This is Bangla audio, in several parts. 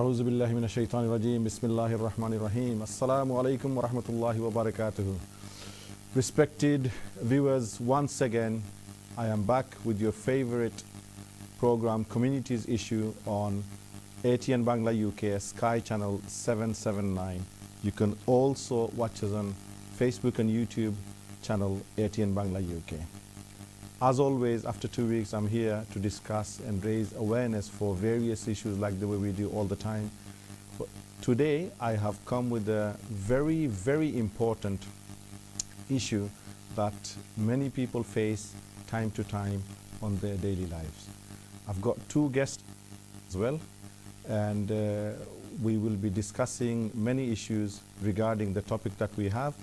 A'udhu billahi minash shaitanir rajeem. Bismillahir rahmanir rahim. Assalamu alaikum wa rahmatullahi wa barakatuh. Respected viewers, once again, I am back with your favorite program, Communities Issue, on ATN Bangla UK, Sky Channel 779. You can also watch us on Facebook and YouTube channel ATN Bangla UK. As always, after 2 weeks, I'm here to discuss and raise awareness for various issues like the way we do all the time. But today, I have come with a very, very important issue that many people face time to time on their daily lives. I've got two guests as well, and we will be discussing many issues regarding the topic that we have.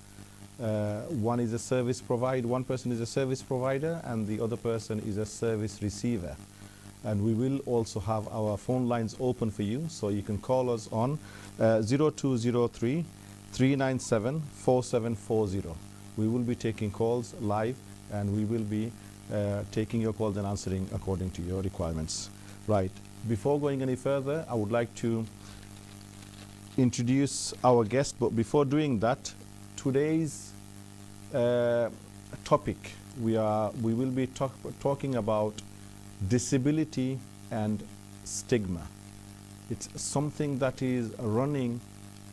One is a service provider, one person is a service provider, and the other person is a service receiver. And we will also have our phone lines open for you, so you can call us on 0203 397 4740. We will be taking calls live, and we will be taking your calls and answering according to your requirements. Right. Before going any further, I would like to introduce our guest, but before doing that, today's topic, we will be talking about disability and stigma. It's something that is running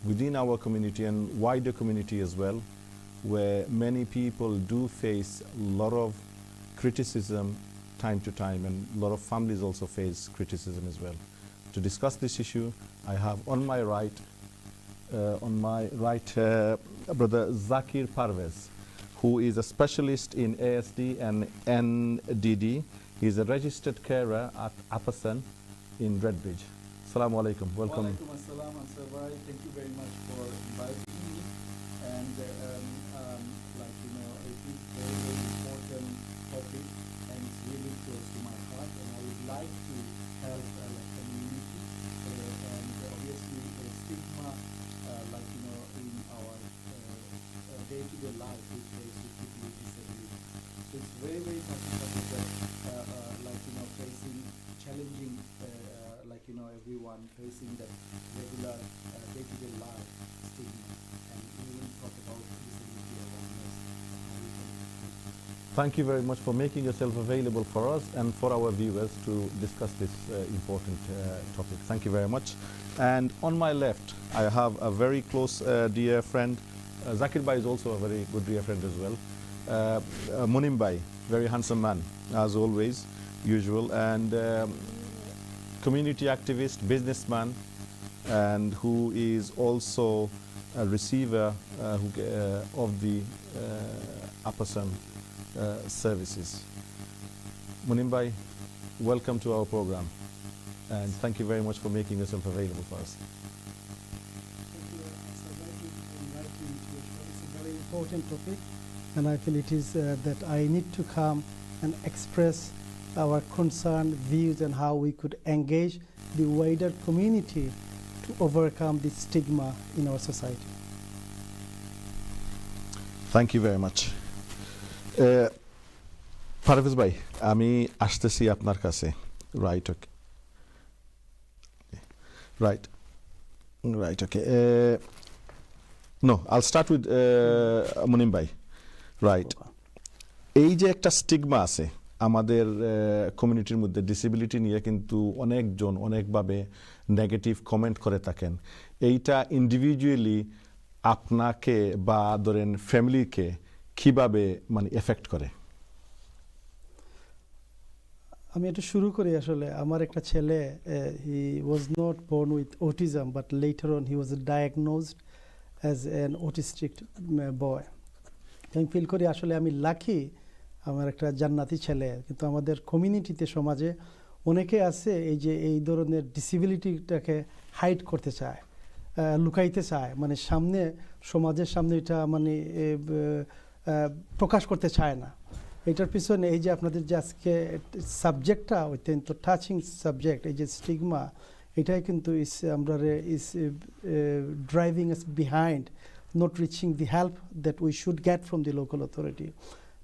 within our community and wider community as well, where many people do face a lot of criticism time to time, and a lot of families also face criticism as well. To discuss this issue, I have on my right Brother Zakir Parvez, who is a specialist in ASD and NDD. He's a registered carer at Ep-18 in Redbridge. Assalamu alaikum. Welcome. Wa alaikum assalam, Ansar. Thank you very much for inviting me. And it is a very, very important topic, and it's really close to my heart. And I would like to help community and obviously stigma, in our day-to-day life we face with people with disability. So it's very, very much important that, facing challenging, everyone facing that regular day-to-day life stigma, and we will talk about disability awareness and how we can. Thank you very much for making yourself available for us and for our viewers to discuss this important topic. Thank you very much. And on my left, I have a very close dear friend. Zakir Bhai is also a very good dear friend as well. Munim Bhai, very handsome man, as always, usual, and community activist, businessman, and who is also a receiver of the Ep-18 services. Munim Bhai, welcome to our program, and thank you very much for making yourself available for us. Important topic, and I feel it is that I need to come and express our concern, views, and how we could engage the wider community to overcome the stigma in our society. Thank you very much. Parvez bhai, আমি আসতেছি আপনার কাছে. Right, okay. Right, okay. No, I'll start with Munim bhai. Right. এই যে একটা স্টিগমা আছে আমাদের কমিউনিটির মধ্যে ডিসেবিলিটি নিয়ে, কিন্তু অনেকজন অনেকভাবে নেগেটিভ কমেন্ট করে থাকেন। এইটা ইন্ডিভিজুয়ালি আপনাকে বা ধরেন ফ্যামিলিকে কিভাবে মানে এফেক্ট করে? আমি একটু শুরু করি। আসলে আমার একটা ছেলে, he was not born with autism, but later on he was diagnosed as an autistic boy. আমি ফিল করি আসলে আমি লাকি, আমার একটা জান্নাতি ছেলে। কিন্তু আমাদের কমিউনিটিতে, সমাজে অনেকে আছে এই ধরনের ডিসেবিলিটিটাকে হাইড করতে চায়, লুকাইতে চায়, মানে সমাজের সামনে এটা প্রকাশ করতে চায় না। এটার পিছনে এই যে আপনাদের যে আজকে সাবজেক্টটা অত্যন্ত টাচিং সাবজেক্ট, এই যে স্টিগমা, এটাই কিন্তু is driving us behind not reaching the help that we should get from the local authority.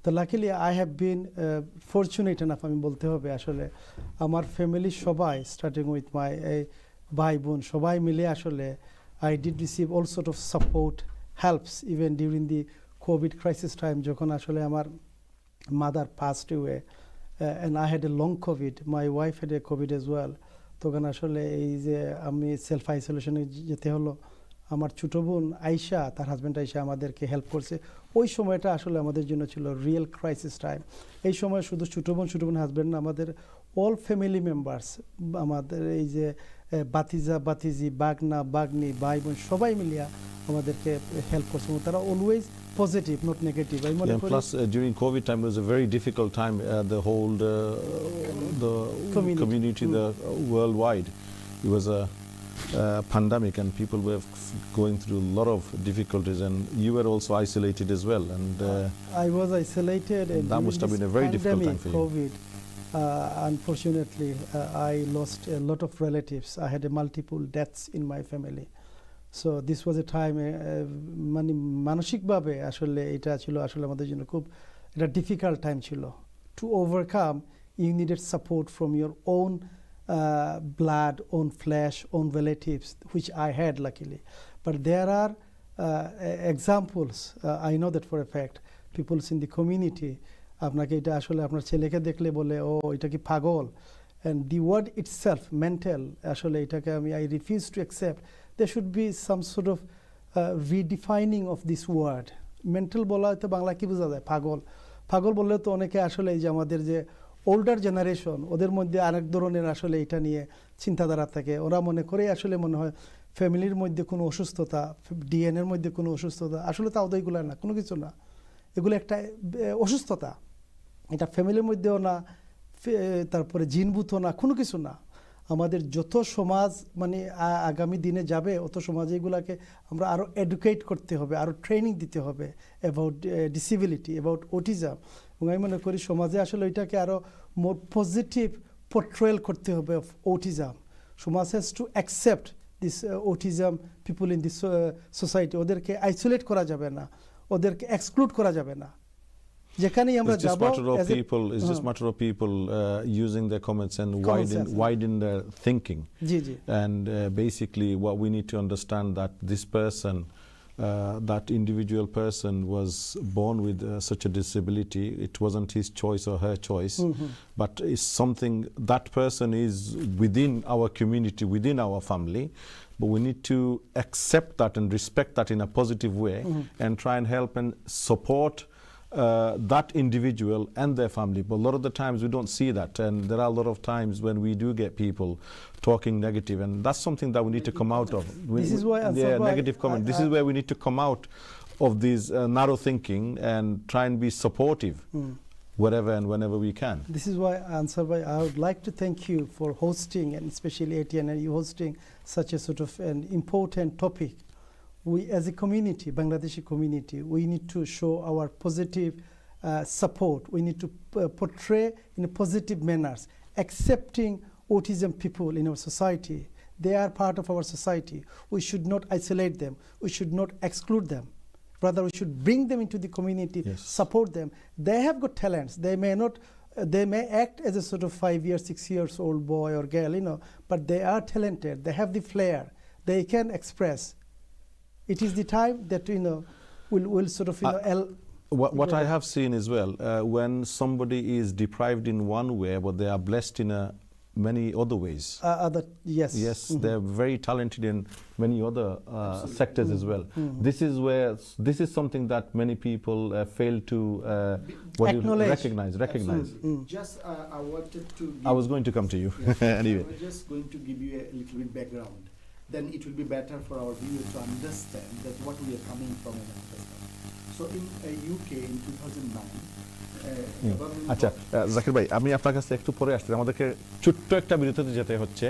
So luckily I have been fortunate enough, আমি বলতে হবে আসলে আমার ফ্যামিলি সবাই, starting with my ভাই বোন সবাই মিলে আসলে I did receive all sort of support, helps even during the COVID crisis time যখন আসলে আমার mother passed away and I had a long COVID. My wife had a COVID as well. তখন আসলে এই যে আমি সেলফ আইসোলেশনে যেতে হলো, আমার ছোটো বোন আয়শা, তার হাজব্যান্ড আয়শা আমাদেরকে হেল্প করছে। ওই সময়টা আসলে আমাদের জন্য ছিল রিয়েল ক্রাইসিস টাইম। এই সময় শুধু ছোটো বোন হাজব্যান্ড না, আমাদের অল ফ্যামিলি মেম্বার্স, আমাদের এই যে বাতিজা বাতিজি, বাগনা বাগনি, ভাই বোন সবাই মিলিয়া আমাদেরকে হেল্প করছে। তারা always positive, not negative. Plus, during COVID time, it was a very difficult time. The whole the community the worldwide. It was a pandemic, and people were going through a lot of difficulties, and you were also isolated as well. And I was isolated, and that must have been a very difficult time for you. COVID, unfortunately, I lost a lot of relatives. I had multiple deaths in my family. So this was a time মানে মানসিকভাবে আসলে এটা ছিল আসলে আমাদের জন্য খুব একটা ডিফিকাল্ট টাইম ছিল। To overcome you needed support from your own blood, own flesh, own relatives, which I had luckily. But there are examples, I know that for a fact, people in the community, আপনাকে এটা আসলে আপনার ছেলেকে দেখলে বলে ও এটা কি পাগল, and the word itself, mental, আসলে এটাকে আমি I refuse to accept. There should be some sort of redefining of this word. Mental বলা হয়তো বাংলা কি বোঝা যায়? পাগল। পাগল বললে তো অনেকে আসলে এই যে আমাদের যে ওল্ডার জেনারেশন, ওদের মধ্যে আরেক ধরনের আসলে এটা নিয়ে চিন্তাধারা থাকে। ওরা মনে করে আসলে মনে হয় ফ্যামিলির মধ্যে কোনো অসুস্থতা, ডিএনএর মধ্যে কোনো অসুস্থতা, আসলে তাও তো এগুলো না, কোনো কিছু না। এগুলো একটা অসুস্থতা, এটা ফ্যামিলির মধ্যেও না, তারপরে জিনভূতও না, কোনো কিছু না। আমাদের যত সমাজ মানে আগামী দিনে যাবে, অত সমাজে এগুলাকে আমরা আরও এডুকেট করতে হবে, আরও ট্রেনিং দিতে হবে অ্যাবাউট ডিসেবিলিটি, অ্যাবাউট অটিজম। এবং আমি মনে করি সমাজে আসলে ওইটাকে আরও মোর পজিটিভ পোর্ট্রেল করতে হবে অফ অটিজম। সমাজ has to accept this autism people in this society. ওদেরকে আইসোলেট করা যাবে না, ওদেরকে এক্সক্লুড করা যাবে না। যেখানেই আমরা যাব, it's just matter of people using their comments and widen their thinking. G G. And basically what we need to understand that this person, that individual person was born with such a disability. It wasn't his choice or her choice, but it's something that person is within our community, within our family. But we need to accept that and respect that in a positive way, and try and help and support that individual and their family. But a lot of the times we don't see that, and there are a lot of times when we do get people talking negative, and that's something that we need to come out of. This is why negative comment. This is where we need to come out of this narrow thinking and try and be supportive wherever and whenever we can. This is why, Ansar bhai, I would like to thank you for hosting, and especially ATN and you hosting such a sort of an important topic. We as a community, Bangladeshi community, we need to show our positive support. We need to portray in a positive manners, accepting autism people in our society. They are part of our society. We should not isolate them. We should not exclude them. Rather, we should bring them into the community, support them. They have got talents. They may not, they may act as a sort of 5 years, 6 years old boy or girl, but they are talented. They have the flair. They can express. It is the time that will sort of what I have seen as well, when somebody is deprived in one way, but they are blessed in many other ways. Yes, they're very talented in many other sectors as well. This is something that many people fail to recognize. Just I wanted to. I was going to come to you. Anyway, I was just going to give you a little bit background. Then it will be better for our viewers to understand that what we are coming from and understand. So in UK in 2009, আচ্ছা জাকির ভাই, আমি আপনার কাছে একটু পরে আসছি, আমাদেরকে ছোট্ট একটা বিরতিতে যেতে হচ্ছে।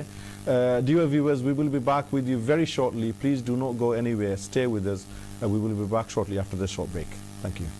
Dear viewers, we will be back with you very shortly. Please do not go anywhere. Stay with us. We will be back shortly after this short break. Thank you.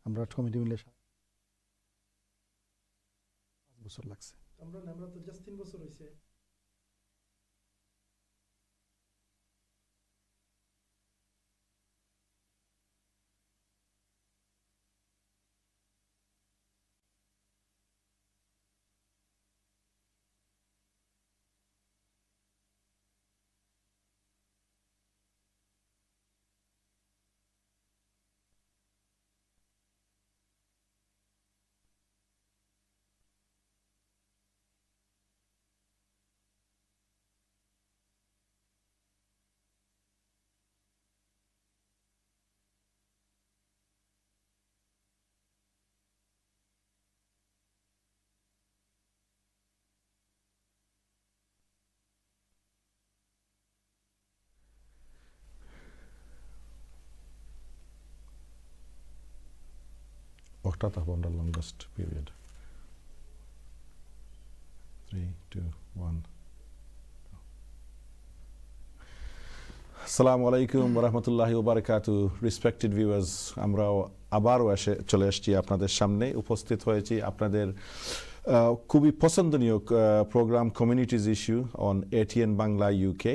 আমরা কমিটি মিলে 5 বছর লাগছে। আমরা তো জাস্ট 3 বছর হইছে। Octata upon the longest period. 3, 2, 1. Assalamu alaikum wa rahmatullahi wa barakatuh. Respected viewers, আমরাও আবারও চলে আসছি আপনাদের সামনে, উপস্থিত হয়েছি আপনাদের খুবই পছন্দনীয় program Communities Issue on ATN Bangla UK.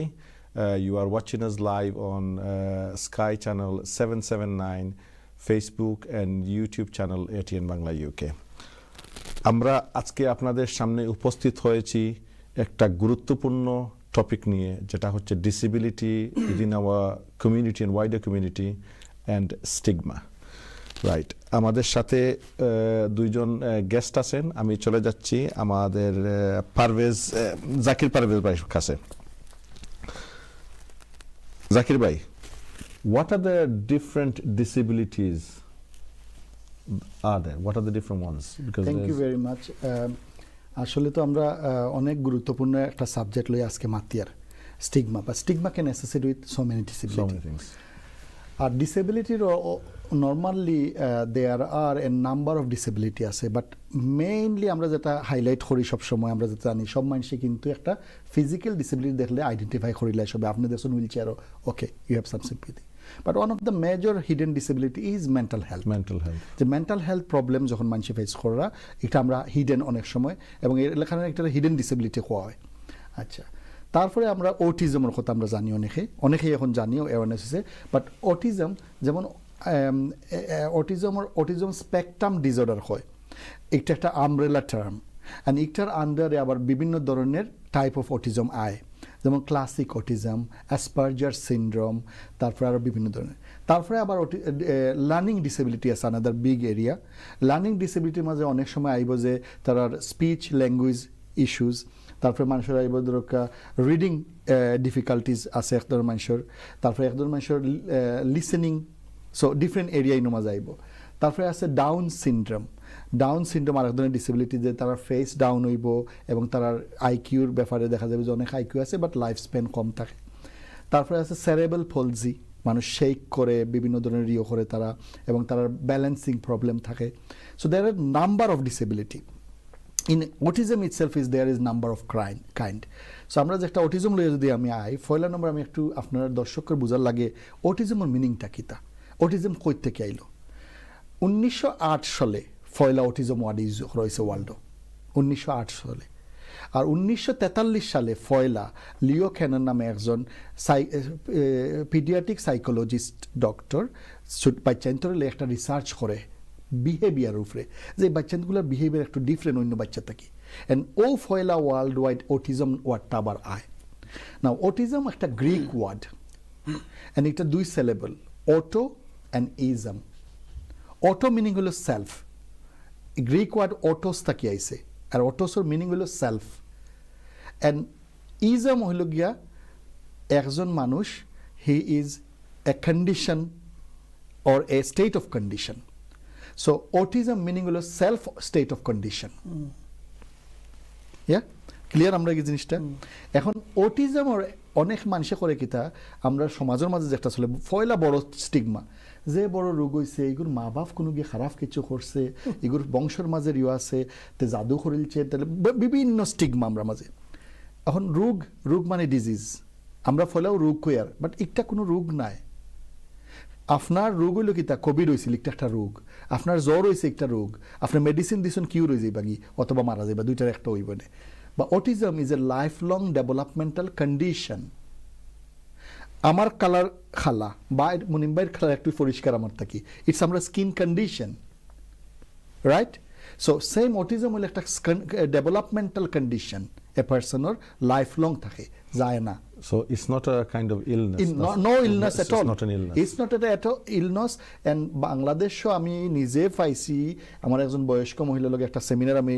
You are watching us live on Sky Channel 779, Facebook and YouTube channel ATN Bangla UK. আমরা আজকে আপনাদের সামনে উপস্থিত হয়েছি একটা গুরুত্বপূর্ণ টপিক নিয়ে, যেটা হচ্ছে disability within our community and wider community and stigma. Right, আমাদের সাথে দুইজন গেস্ট আছেন। আমি চলে যাচ্ছি আমাদের জাকির পারভেজ ভাইয়ের কাছে। জাকির ভাই, what are the different disabilities are there? What are the different ones? Because thank you very much. আসলে তো আমরা অনেক গুরুত্বপূর্ণ একটা সাবজেক্ট লই আজকে মাতিয়ার, স্টিগমা। বা stigma can associate with so many disability. আর ডিসেবিলিটির normally there are a number of disability আছে, বাট মেইনলি আমরা যেটা হাইলাইট করি সবসময়, আমরা যেটা জানি সব মানুষই কিন্তু একটা ফিজিক্যাল ডিসেবিলিটি দেখলে আইডেন্টিফাই করিলে সবে আপনি দেখছেন হুইল চেয়ারও, okay you have some sympathy. But one of the major hidden disability is mental health. যে মেন্টাল হেলথ প্রবলেম যখন মানুষ ফেস করা, এটা আমরা হিডেন অনেক সময়, এবং এর এখানে একটা হিডেন ডিসেবিলিটি হওয়া হয়। আচ্ছা, তারপরে আমরা অটিজমের কথা আমরা জানি, অনেকেই এখন জানিও, অ্যাওয়ারনেস হয়েছে। বাট অটিজম যেমন অটিজম স্পেকট্রাম ডিসঅর্ডার হয়, এটা একটা আমব্রেলা টার্ম, অ্যান্ড এটার আন্ডারে আবার বিভিন্ন ধরনের টাইপ অফ অটিজম আয়, যেমন ক্লাসিক অটিজম, অ্যাসপারজার সিনড্রোম, তারপরে আরও বিভিন্ন ধরনের। তারপরে আবার লার্নিং ডিসেবিলিটি আছে আনাদার বিগ এরিয়া। লার্নিং ডিসেবিলিটির মাঝে অনেক সময় আইব যে তার স্পিচ ল্যাঙ্গুয়েজ ইস্যুস, তারপরে মানুষের আইব ধরকা রিডিং ডিফিকাল্টিজ আছে একদম মানুষের, তারপরে একদম মানুষের লিসেনিং, সো ডিফারেন্ট এরিয়া ইনো মাঝে আইব। তারপরে আছে ডাউন সিনড্রোম। ডাউন সিনড্রোম আর এক ধরনের ডিসেবিলিটি, যে তারা ফেস ডাউন হইব এবং তার আইকিউর ব্যাপারে দেখা যাবে যে অনেক আইকিউ আছে বাট লাইফ স্প্যান কম থাকে। তারপরে আছে সেরেব্রাল পলজি, মানুষ শেক করে বিভিন্ন ধরনের ইয়ে করে তারা, এবং তার ব্যালেন্সিং প্রবলেম থাকে। So there are number of disability. In autism itself is there is number of kind. So আমরা যে একটা অটিজম লইয়ে যদি আমি পয়লা নম্বর আমি একটু আপনার দর্শকের বোঝার লাগে অটিজমের মিনিংটা কিতা, অটিজম কই থেকে আইলো। 1908 সালে পয়লা অটিজম ওয়ার্ড ইউজ রয়েছে ওয়ার্ল্ডে, 1908 সালে। আর 1943 সালে পয়লা লিও ক্যানন নামে একজন পিডিয়াট্রিক সাইকোলজিস্ট ডক্টর বাচ্চান্তরে একটা রিসার্চ করে বিহেভিয়ার উপরে, যে বাচ্চাগুলোর বিহেভিয়ার একটু ডিফারেন্ট অন্য বাচ্চা থেকে, অ্যান্ড ও পয়লা ওয়ার্ল্ড ওয়াইড অটিজম ওয়ার্ডটা আবার আয়। না, অটিজম একটা গ্রিক ওয়ার্ড, অ্যান্ড এটা 2 syllable, auto and ism. Auto meaning হলো সেলফ, গ্রিক ওয়ার্ড অটোস থেকে আইছে, আর অটোসর মিনিং হলো সেলফ। অ্যান্ড ইজম হইল গিয়া একজন মানুষ, he is a condition or a state of condition. So autism meaning হলো self state of condition. Yeah clear আমরা এই জিনিসটা। এখন অটিজম অনেক মানুষে করে কিতা, আমরা সমাজের মাঝে যেটা চলে পয়লা বড় স্টিগমা, যে বড় রোগ হয়েছে এগুর মা বাপ কোনো গিয়ে খারাপ কিছু করছে, এগুর বংশের মাঝে ইয়ে আছে, তে জাদু করিলছে, তাহলে বিভিন্ন স্টিগমা আমরা মাঝে। এখন রোগ মানে ডিজিজ, আমরা ফলেও রোগ কই আর, বাট একটা কোনো রোগ নাই। আপনার রোগ হইল কি তা কোভিড হয়েছিল একটা রোগ, আপনার জ্বর হয়েছে একটা রোগ, আপনার মেডিসিন দিচ্ছেন কিউর হয়ে যাইবা কি অথবা মারা যাইবা, দুইটার একটা হইব না। বা autism is a life long developmental condition. আমার কালার খালা বা মুনিমবাইয়ের খালা একটু পরিষ্কার আমার থাকি, ইটস আমরা skin condition, right? So same autism হইলে একটা ডেভেলপমেন্টাল কন্ডিশন, এ পার্সনের লাইফ লং থাকে, যায় না। So it's not a kind of illness. No illness at all. It's not an illness. It's not at all illness. And বাংলাদেশও আমি নিজে পাইছি, আমার একজন বয়স্ক মহিলার লগে একটা সেমিনার আমি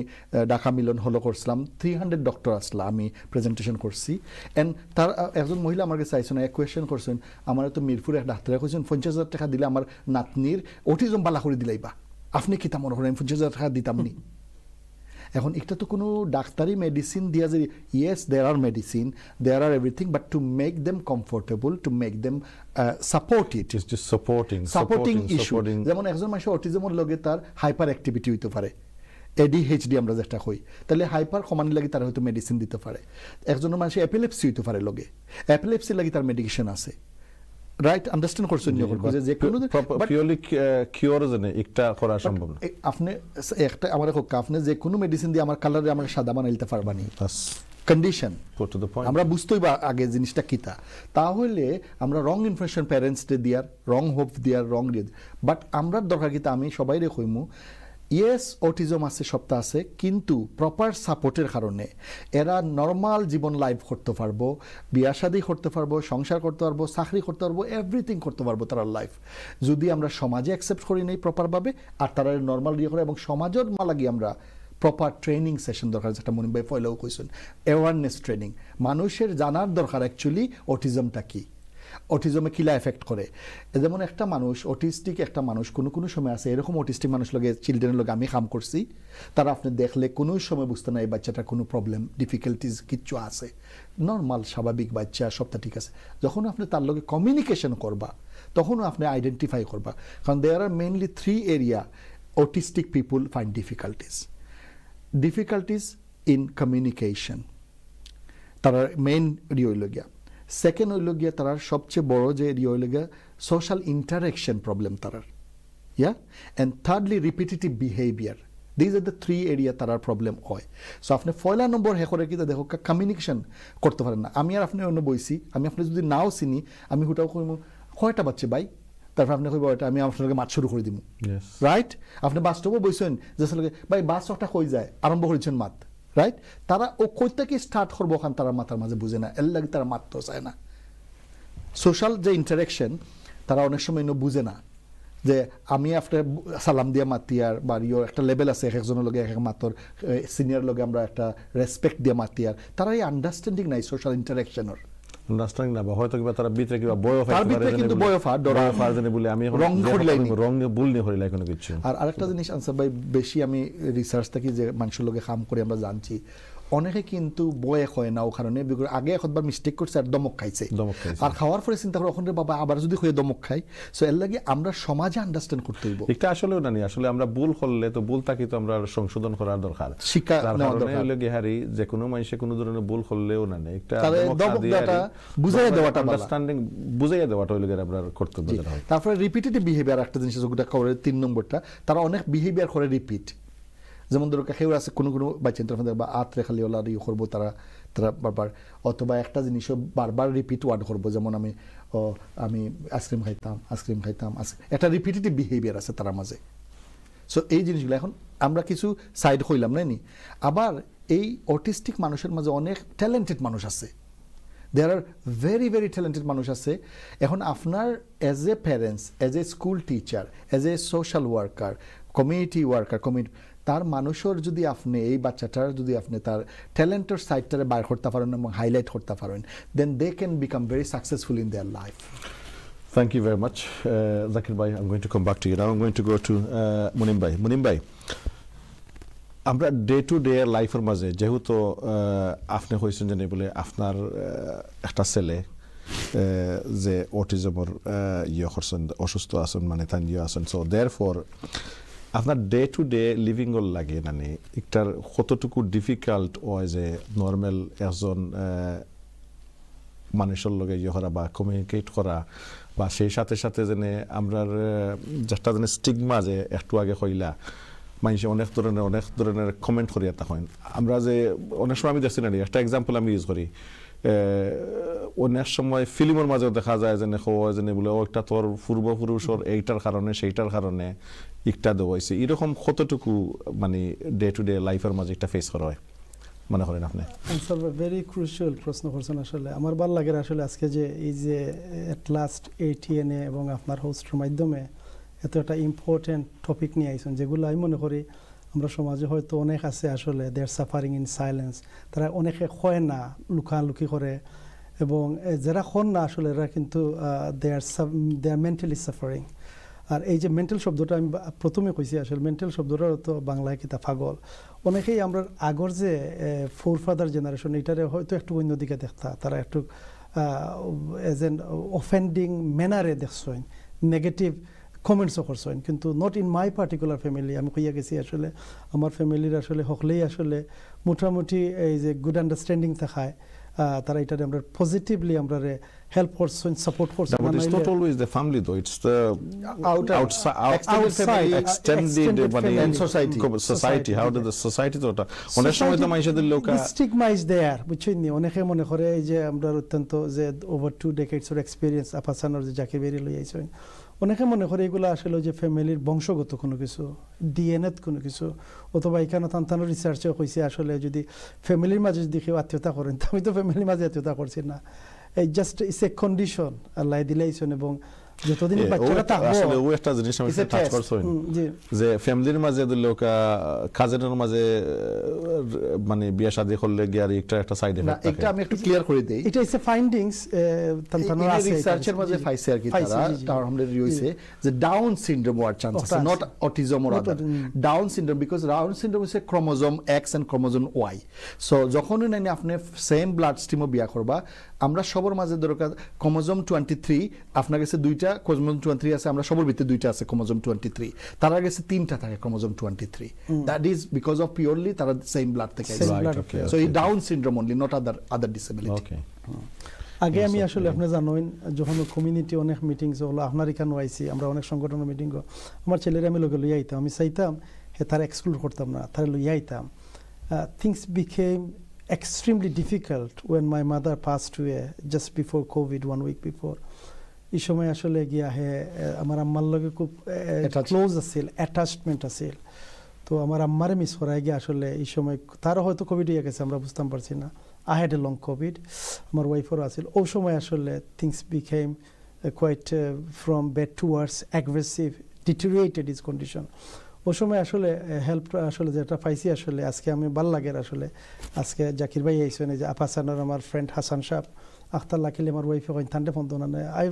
ঢাকা মিলন হলো করছিলাম, 300 ডক্টর আসলা, আমি প্রেজেন্টেশন করছি। এন্ড তার একজন মহিলা আমার কাছে চাইছেন, এক কোয়েশ্চেন করছেন, আমার তো মিরপুরে এক ডাক্তার কইছেন 50,000 টাকা দিলে আমার নাতনির অটিজম বালা করে দিলাইবা, আপনি কি তা মনে করেন 50,000 টাকা দিতাম নি? এখন এটা তো কোনো ডাক্তারি মেডিসিন দিয়া যে, yes there are medicine, there are everything, but to make them comfortable, to make them support it, It's just supporting issue. যেমন একজন মানুষের অটিজমের লগে তার হাইপার অ্যাক্টিভিটি হইতে পারে, ADHD আমরা যেটা কই, তাহলে হাইপার কমানি লাগে তার হয়তো মেডিসিন দিতে পারে। একজনের মানুষের এপিলেপসি হইতে পারে লগে, এপিলেপসি লাগে তার মেডিকেশন আছে, রাইট? আন্ডারস্ট্যান্ড করছেন যে কোনো পিওরলি কিওর জেনে একটা করা সম্ভব না। আপনি একটা আমার আপনি যে কোনো মেডিসিন দিয়ে আমার কালারে আমাকে সাদা বানাইতে পারবানি, That's condition. put to the point. আমরা বুঝতেই বা আগে জিনিসটা কিতা, তাহলে আমরা রং ইনফরমেশন প্যারেন্টসকে দিয়ার, রং হোপ দিয়ার, রং দিয়ে, বাট আমরা দরকার কিতা আমি সবাই রে কইমু, ইয়েস অটিজম আছে, সবটা আছে, কিন্তু প্রপার সাপোর্টের কারণে এরা নর্মাল জীবন লাইফ করতে পারবো, বিয়া শাদী করতে পারবো, সংসার করতে পারবো, চাকরি করতে পারবো, এভরিথিং করতে পারবো তারা লাইফ, যদি আমরা সমাজে অ্যাকসেপ্ট করি নেই প্রপারভাবে, আর তারা নর্মাল ইয়ে করে, এবং সমাজের মালাগি আমরা প্রপার ট্রেনিং সেশন দরকার, যেটা মনিম ভাই পয়লাও কইছেন, অ্যাওয়ারনেস ট্রেনিং। মানুষের জানার দরকার অ্যাকচুয়ালি অটিজমটা কি, অটিজমে কিলা এফেক্ট করে। যেমন একটা মানুষ অটিস্টিক, একটা মানুষ কোনো সময় আছে এরকম অটিস্টিক মানুষ লগে, চিলড্রেনের লগে আমি কাম করছি, তারা আপনি দেখলে কোনো সময় বুঝতে না এই বাচ্চাটার কোনো প্রবলেম ডিফিকাল্টিজ কিচ্ছু আছে, নর্মাল স্বাভাবিক বাচ্চা, সবটা ঠিক আছে। যখন আপনি তার লগে কমিউনিকেশন করবা, তখনও আপনি আইডেন্টিফাই করবা, কারণ there are mainly 3 area autistic people find difficulties in communication, তারা মেইন ইয়ে হইল গিয়া। সেকেন্ড হইল গিয়া তার সবচেয়ে বড় যে এরিয়া হইল গিয়া সোশ্যাল ইন্টারাকশন প্রবলেম তার, yeah. And thirdly repetitive behaviour, these are the 3 area তার প্রবলেম হয়। সো আপনি পয়লা নম্বর হে করে কি দেখো কমিউনিকেশন করতে পারেন না। আমি আর আপনি অন্য বইছি, আমি আপনি যদি নাও চিনি, আমি হুটাও কইমু কয়টা বাচ্চা ভাই, তারপর আপনি কইব এটা আমি আপনার লগে মাছ শুরু করে দিব, রাইট? আপনি বাস্তবও বইছেন যে ভাই বাস একটা কই যায়, আরম্ভ করেছেন মাত, রাইট? তারা ও কই থেকে স্টার্ট করবো ওখান তারা মাথার মাঝে বুঝে না, এর লাগে তারা মারতেও চায় না। সোশ্যাল যে ইন্টারাকশন তারা অনেক সময় বুঝে না, যে আমি আপনার সালাম দিয়া মাতিয়ার বা ইয়োর একটা লেভেল আছে, এক একজনের লগে এক এক মাতর, সিনিয়র লগে আমরা একটা রেসপেক্ট দিয়া মাতিয়ার, তারা এই আন্ডারস্ট্যান্ডিং নাই সোশ্যাল ইন্টারাকশনের, আন্ডারস্ট্যান্ডিং না, বা হয়তো কিবা তারা ভিতরে কিবা বয় তার ভিতরে কিন্তু বয় ফার ডরা ফার জানে বলে আমি এখন রং ভুল নি হইলাই কোনো কিছু। আর আরেকটা জিনিস আনসার ভাই, বেশি আমি রিসার্চ থাকি যে মানুষের লগে কাম করে আমরা জানছি, অনেকে কিন্তু বয়ে হয় না, ও কারণে আগে একবার মিস্টেক করছে আর দমক খাইছে, আর খাওয়ার পরে চিন্তা করে ওখানে বাবা আবার যদি হয়ে দমক খাই। সো এর লাগে আমরা সমাজে আন্ডারস্ট্যান্ড করতে হইব, এটা আসলেও না, আসলে আমরা ভুল করলে তো ভুল থাকি, তো আমরা সংশোধন করার দরকার, শিক্ষা নেওয়ার দরকার। হারি যে কোনো মানুষে কোনো ধরনের ভুল করলেও না একটা দমকটা বুঝাইয়া দেওয়াটা, আন্ডারস্ট্যান্ডিং বুঝাইয়া দেওয়াটা হইলে আমরা কর্তব্য। তারপরে রিপিটেটিভ বিহেভিয়ার একটা জিনিস যেটা করে 3 নম্বরটা, তারা অনেক বিহেভিয়ার করে রিপিট। যেমন ধরো কেউ আছে কোনো বাচ্চা বা আত্রে খালি ওলা ইয়ে করবো তারা বারবার, অথবা একটা জিনিসও বারবার রিপিট ওয়ার্ড করবো, যেমন আমি আইসক্রিম খাইতাম, একটা রিপিটেটিভ বিহেভিয়ার আছে তার মাঝে। সো এই জিনিসগুলো এখন আমরা কিছু সাইড হইলাম নাইনি। আবার এই অটিস্টিক মানুষের মাঝে অনেক ট্যালেন্টেড মানুষ আছে, দেয়ার আর ভেরি ভেরি ট্যালেন্টেড মানুষ আছে। এখন আপনার as a parents, as a school teacher, as a social worker, community worker, তার মানুষের যদি আপনি এই বাচ্চাটার যদি আপনি তার ট্যালেন্টের সাইডটারে বার করতে পারেন এবং হাইলাইট করতে পারেন, then they can become very successful in their life. Thank you very much, Zakir Bhai. I'm going to come back to you now. I'm going to go to Munim Bhai. Munim Bhai, আমরা ডে টু ডে লাইফের মাঝে যেহেতু আপনি হয়েছেন জানি বলে আপনার একটা ছেলে যে অটিজমের ইয়ে করছেন, অসুস্থ আছেন, মানে তান ইয়ে আছেন, সো দেয়ার ফর আপনার ডে টু ডে লিভিং ওর লাগে মানে একটার কতটুকু ডিফিকাল্ট হয় যে নর্মাল একজন মানুষের লগে ইয়ে করা বা কমিউনিকেট করা বা সেই সাথে সাথে যেনে আমরার যেটা যেন স্টিগমা যে একটু আগে কইলা মানুষে অনেক ধরনের কমেন্ট করিয়া তখন আমরা যে অনেক সময় আমি দেখছি না একটা এক্সাম্পল আমি ইউজ করি অনেক সময় ফিল্মের মাঝেও দেখা যায় যে যেন বলে ওইটা তোর পূর্বপুরুষের এইটার কারণে সেইটার কারণে একটা দেওয়াইছে এরকম কতটুকু মানে ডে টু ডে লাইফের মাঝে একটা ফেস করা হয় মনে করেন আপনি? আনসার ভেরি ক্রুশিয়াল প্রশ্ন করছেন আসলে আমার ভালো লাগে আসলে আজকে যে এই যে এট লাস্ট ATN এবং আপনার হোস্টের মাধ্যমে এত একটা ইম্পর্টেন্ট টপিক নিয়ে আইছেন যেগুলো আমি মনে করি আমরা সমাজে হয়তো অনেক আছে আসলে দে আর সাফারিং ইন সাইলেন্স তারা অনেকে হয় না লুকালুকি করে এবং যারা হন না আসলে এরা কিন্তু দে আর মেন্টালি সাফারিং আর এই যে মেন্টাল শব্দটা আমি প্রথমে কইছি আসলে মেন্টাল শব্দটার তো বাংলায় কিতা পাগল অনেকেই আমরা আগর যে ফোর ফাদার জেনারেশন এটারে হয়তো একটু অন্যদিকে দেখতা তারা একটু এজ এন অফেন্ডিং ম্যানারে দেখছেন নেগেটিভ কমেন্টসও করছেন কিন্তু not in my particular family আমি কইয়া গেছি আসলে আমার ফ্যামিলির আসলে হকলেই আসলে মোটামুটি এই যে গুড আন্ডারস্ট্যান্ডিং থাকায় তারা এটারে আমরা পজিটিভলি আমরা হেল্প করছেন সাপোর্ট করছেন but it's not always the family though it's the outside extended and society how did the society তো অনেক সময় তো মানুষদের লোক স্টিগমা ইজ দেয়ার বুঝছেন নি অনেকে মনে করে এই যে আমরা অত্যন্ত যে ওভার 2 decades এর এক্সপেরিয়েন্স আপাসানোর যে জাকির বেরি লই আইছেন অনেকে মনে করে এগুলো আসলে যে ফ্যামিলির বংশগত কোনো কিছু ডিএনএ কোনো কিছু অথবা এখানে তান্তানো রিসার্চে কইছে আসলে যদি ফ্যামিলির মাঝে যদি কেউ আত্মীয়তা করেন আমি তো ফ্যামিলির মাঝে আত্মীয়তা করছি না এই জাস্ট ইটস এ কন্ডিশন আল্লাহ দিলাইছেন এবং যতদিন বাচ্চারা থাকবে আসলে ওই একটা জিনিস আমি টাচ করছই যে ফ্যামিলির মাঝে লোক কাজিনের মাঝে মানে বিয়া শাদী করলে গিয়ার একটা সাইড এফেক্ট থাকে এটা আমি একটু ক্লিয়ার করে দেই এটা ইজ এ ফাইন্ডিংস তান্তানোর আছে রিসার্চের মাঝে পাইছে আর কি তারা আমাদের হইছে যে ডাউন সিনড্রোম হওয়ার চান্স আছে not autism or other Down syndrome because Down syndrome is a chromosome X and chromosome Y so যখনই নাইনি আপনি সেম ব্লাড স্ট্রিমও বিয়া করবা আমরা সবার মাঝে দরকার ক্রোমোজোম 23 আপনার কাছে দুইটা ক্রোমোজোম 23 আছে আমরা সবার ভিতরে দুইটা আছে ক্রোমোজোম 23 তার কাছে তিনটা থাকে chromosome 23 that is because of purely তারা সেম ব্লাড থেকে সো এই Down syndrome only not other disability okay আগে আমি আসলে আপনি জানেন যখন কমিউনিটি অনেক মিটিংস হলো আপনার এখানে আইছি আমরা অনেক সংগঠনের মিটিং আমার ছেলেরা আমি লগে লইয়া আইতাম আমি চাইতাম হে তারা এক্সক্লুড করতাম না তারা লইয়া আইতাম things became extremely difficult when my mother passed away just before COVID 1 week before এই সময় আসলে গিয়া হে আমার আম্মার লগে খুব ক্লোজ আছিল অ্যাটাচমেন্ট আছিল তো আমার আম্মারে মিস করাই গিয়া আসলে এই সময় তারও হয়তো কোভিড হয়ে গেছে আমরা বুঝতাম পারছি না I had a long COVID আমার ওয়াইফেরও আছিল ওই সময় আসলে things became quite from bad towards aggressive deteriorated is condition ওই সময় আসলে হেল্প আসলে যেটা পাইছি আসলে আজকে আমি ভালো লাগে আসলে আজকে জাকির ভাই আইসেন যে আপাসানোর আমার ফ্রেন্ড হাসান সাহেব আখতার লাকিলে আমার ওয়াইফে কইন থান্ডে ফোন দোনা I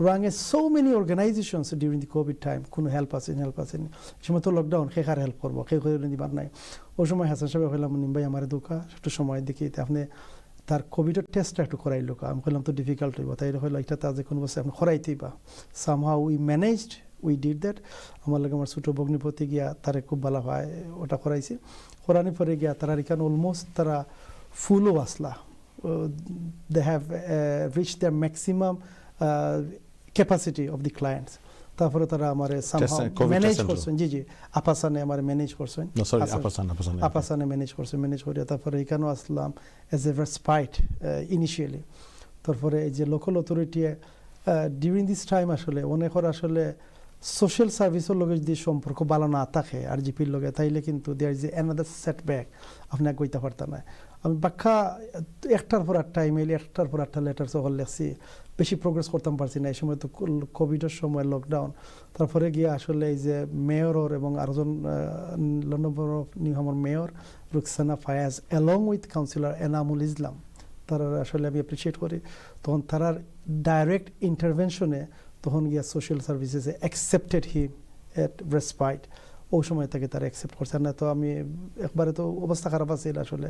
rang a so many organizations during the COVID time কোনো হেল্প আসেনি সময় তো লকডাউন কে কার হেল্প করবো কে করে দিবার নাই ওই সময় হাসান সাহেব কইলাম নিম ভাই আমার দোকা একটু সময় দেখি আপনি তার কোভিডের টেস্টটা একটু করাই লোক আমি কইলাম তো ডিফিকাল্ট হইব তাই হইলো এটা তা যে কোনো বসে আপনি করাইতেই বা somehow we managed we did that আমার লাগে আমার ছোটো ভগ্নিপতি গিয়া তারে খুব ভালো হয় ওটা করাইছি করানোর পরে গিয়া তারা এখানে অলমোস্ট তারা ফুলও আসলা they have reach their maximum capacity of the clients তারপরে তারা আমার ম্যানেজ করছেন জি আপাসানে আমার ম্যানেজ করছেন আপাসানে ম্যানেজ করিয়া তারপরে এখানেও আসলাম এজ এ রেসপাইট ইনিশিয়ালি তারপরে এই যে local authority during this time আসলে অনেকের আসলে সোশ্যাল সার্ভিসের লগে যদি সম্পর্ক ভালো না থাকে আর জিপির লগে তাইলে কিন্তু দেয়ার ইজ অ্যানাদার সেটব্যাক আপনাকে কইতে পারতাম না আমি বাক্কা একটার পর একটা ইমেইল একটার পর একটা লেটার সকল লেখছি বেশি প্রোগ্রেস করতাম পারছি না এই সময় তো কোভিডের সময় লকডাউন তারপরে গিয়ে আসলে এই যে মেয়রর এবং আরেকজন লন্ডন অফ নিউহামের mayor Rokhsana Fiaz along with councillor Enamul Islam তারা আসলে আমি অ্যাপ্রিসিয়েট করি তখন তারার ডাইরেক্ট ইন্টারভেনশনে তখন গিয়া সোশ্যাল সার্ভিসেসে অ্যাকসেপ্টেড হিম এট রেসপাইট ওই সময় থেকে তারা অ্যাকসেপ্ট করছে না তো আমি একবারে তো অবস্থা খারাপ আছে আসলে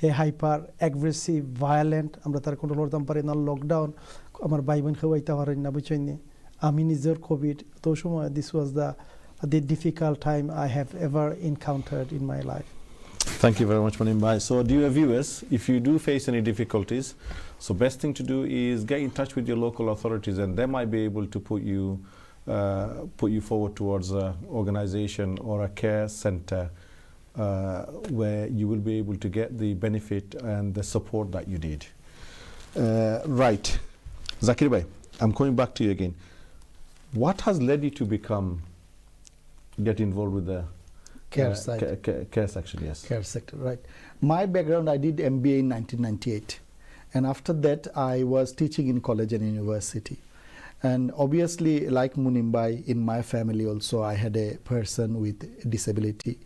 হে হাইপার অ্যাগ্রেসিভ ভায়োলেন্ট আমরা তার কন্ট্রোল করতাম পারি না লকডাউন আমার ভাই বোন খেয়াইতে পারেন না বুঝছেন আমি নিজের কোভিড তো সময় this was the difficult time I have ever encountered in my life Thank you very much, Manimbai. So, dear viewers, if you do face any difficulties, so best thing to do is get in touch with your local authorities, and they might be able to put you forward towards an organization or a care center where you will be able to get the benefit and the support that you need. Right. Zakir Bhai, I'm coming back to you again. What has led you to get involved with the Care side. Care section, yes. Care sector, right. My background, I did MBA in 1998. And after that, I was teaching in college and university. And obviously, like Munimbai, in my family also, I had a person with disability,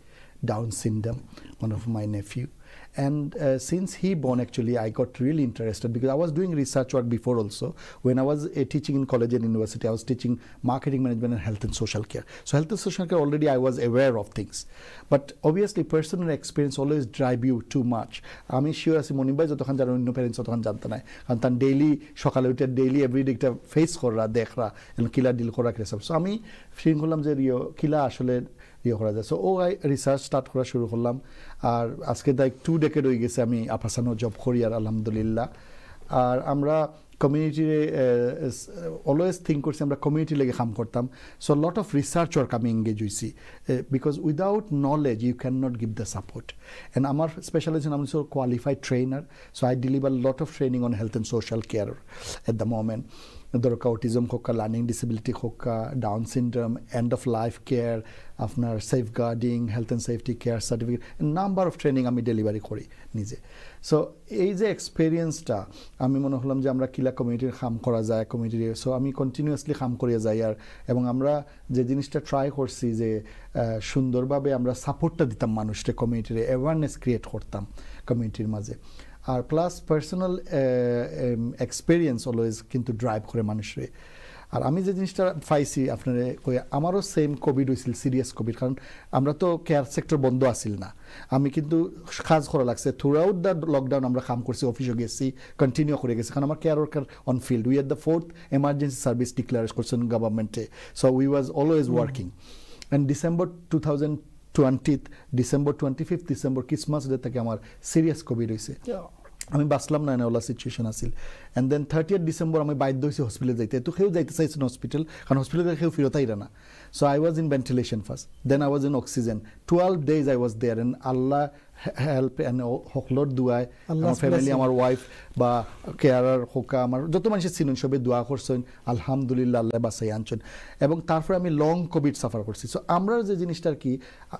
Down syndrome, one of my nephew. And since he born, actually, I got really interested because I was doing research work before also. When I was teaching in college and university, I was teaching marketing management and health and social care. So health and social care, already I was aware of things. But obviously, personal experience always drive you too much. আমি শিওর আছি মনিবাই যতক্ষণ জানো অন্য প্যারেন্টস ততক্ষণ জানতে নাই কারণ তার ডেইলি সকালে উঠে ডেইলি এভরিডে একটা ফেস করা দেখরা এবং কিলা ডিল করা কেসব সো আমি ফিল করলাম যে কিলা আসলে করা যায় সো রিসার্চ স্টার্ট করা শুরু করলাম আর আজকে তাই 2 ডেকেড হয়ে গেছে আমি আফাসানো জব করি আর আলহামদুলিল্লাহ আর আমরা কমিউনিটিরে অলওয়েজ থিঙ্ক করছি আমরা কমিউনিটি লেগে কাম করতাম so lot of research work আমি এঙ্গেজ হয়েছি because without knowledge you can not give the support and আমার স্পেশালাইজেশন আমি qualified trainer so I deliver lot of training on health and social care at the moment দরকার অটিজম হোক লার্নিং ডিসেবিলিটি হোক Down syndrome end of life care আপনার safeguarding health and safety care certificate number of training আমি ডেলিভারি করি নিজে সো এই যে এক্সপিরিয়েন্সটা আমি মনে হলাম যে আমরা কিলা কমিউনিটির কাম করা যায় কমিউনিটির সো আমি কন্টিনিউয়াসলি কাম করিয়া যাই আর এবং আমরা যে জিনিসটা ট্রাই করছি যে সুন্দরভাবে আমরা সাপোর্টটা দিতাম মানুষকে কমিউনিটির অ্যাওয়ারনেস ক্রিয়েট করতাম কমিউনিটির মাঝে আর প্লাস পার্সোনাল এক্সপিরিয়েন্স অলওয়েজ কিন্তু ড্রাইভ করে মানুষরে আর আমি যে জিনিসটা পাইছি আপনার আমারও সেম কোভিড হয়েছিল সিরিয়াস কোভিড কারণ আমরা তো কেয়ার সেক্টর বন্ধ আসিল না আমি কিন্তু কাজ করা লাগছে থ্রু আউট দ্য লকডাউন আমরা কাম করছি অফিসে গেছি কন্টিনিউ করে গেছি কারণ আমার care worker on field we are the 4th emergency service declare করছেন গভর্নমেন্টে so we was always working and December 2020 December 25th December Christmas day থেকে আমার সিরিয়াস কোভিড হয়েছে আমি বাঁচলাম না ওলা সিচুয়েশন আসিল অ্যান্ড দেন 30th ডিসেম্বর আমি বাধ্য হয়েছি হসপিটালে যাইতে তো কেউ যাইতে চাইছেন হসপিটাল কারণ হসপিটালে কেউ ফিরত আইরা না so I was in ventilation first then I was in oxygen 12 days I was there and আল্লাহ হেল্প অ্যান্ড হকলর দুয়ায় আমার ফ্যামিলি আমার ওয়াইফ বা কেয়ারার হোকা আমার যত মানুষের ছিলেন সবে দোয়া করছেন আলহামদুলিল্লাহ আল্লাহ বাসাই আনছেন এবং তারপরে আমি লং কোভিড সাফার করছি সো আমরা যে জিনিসটা আর কি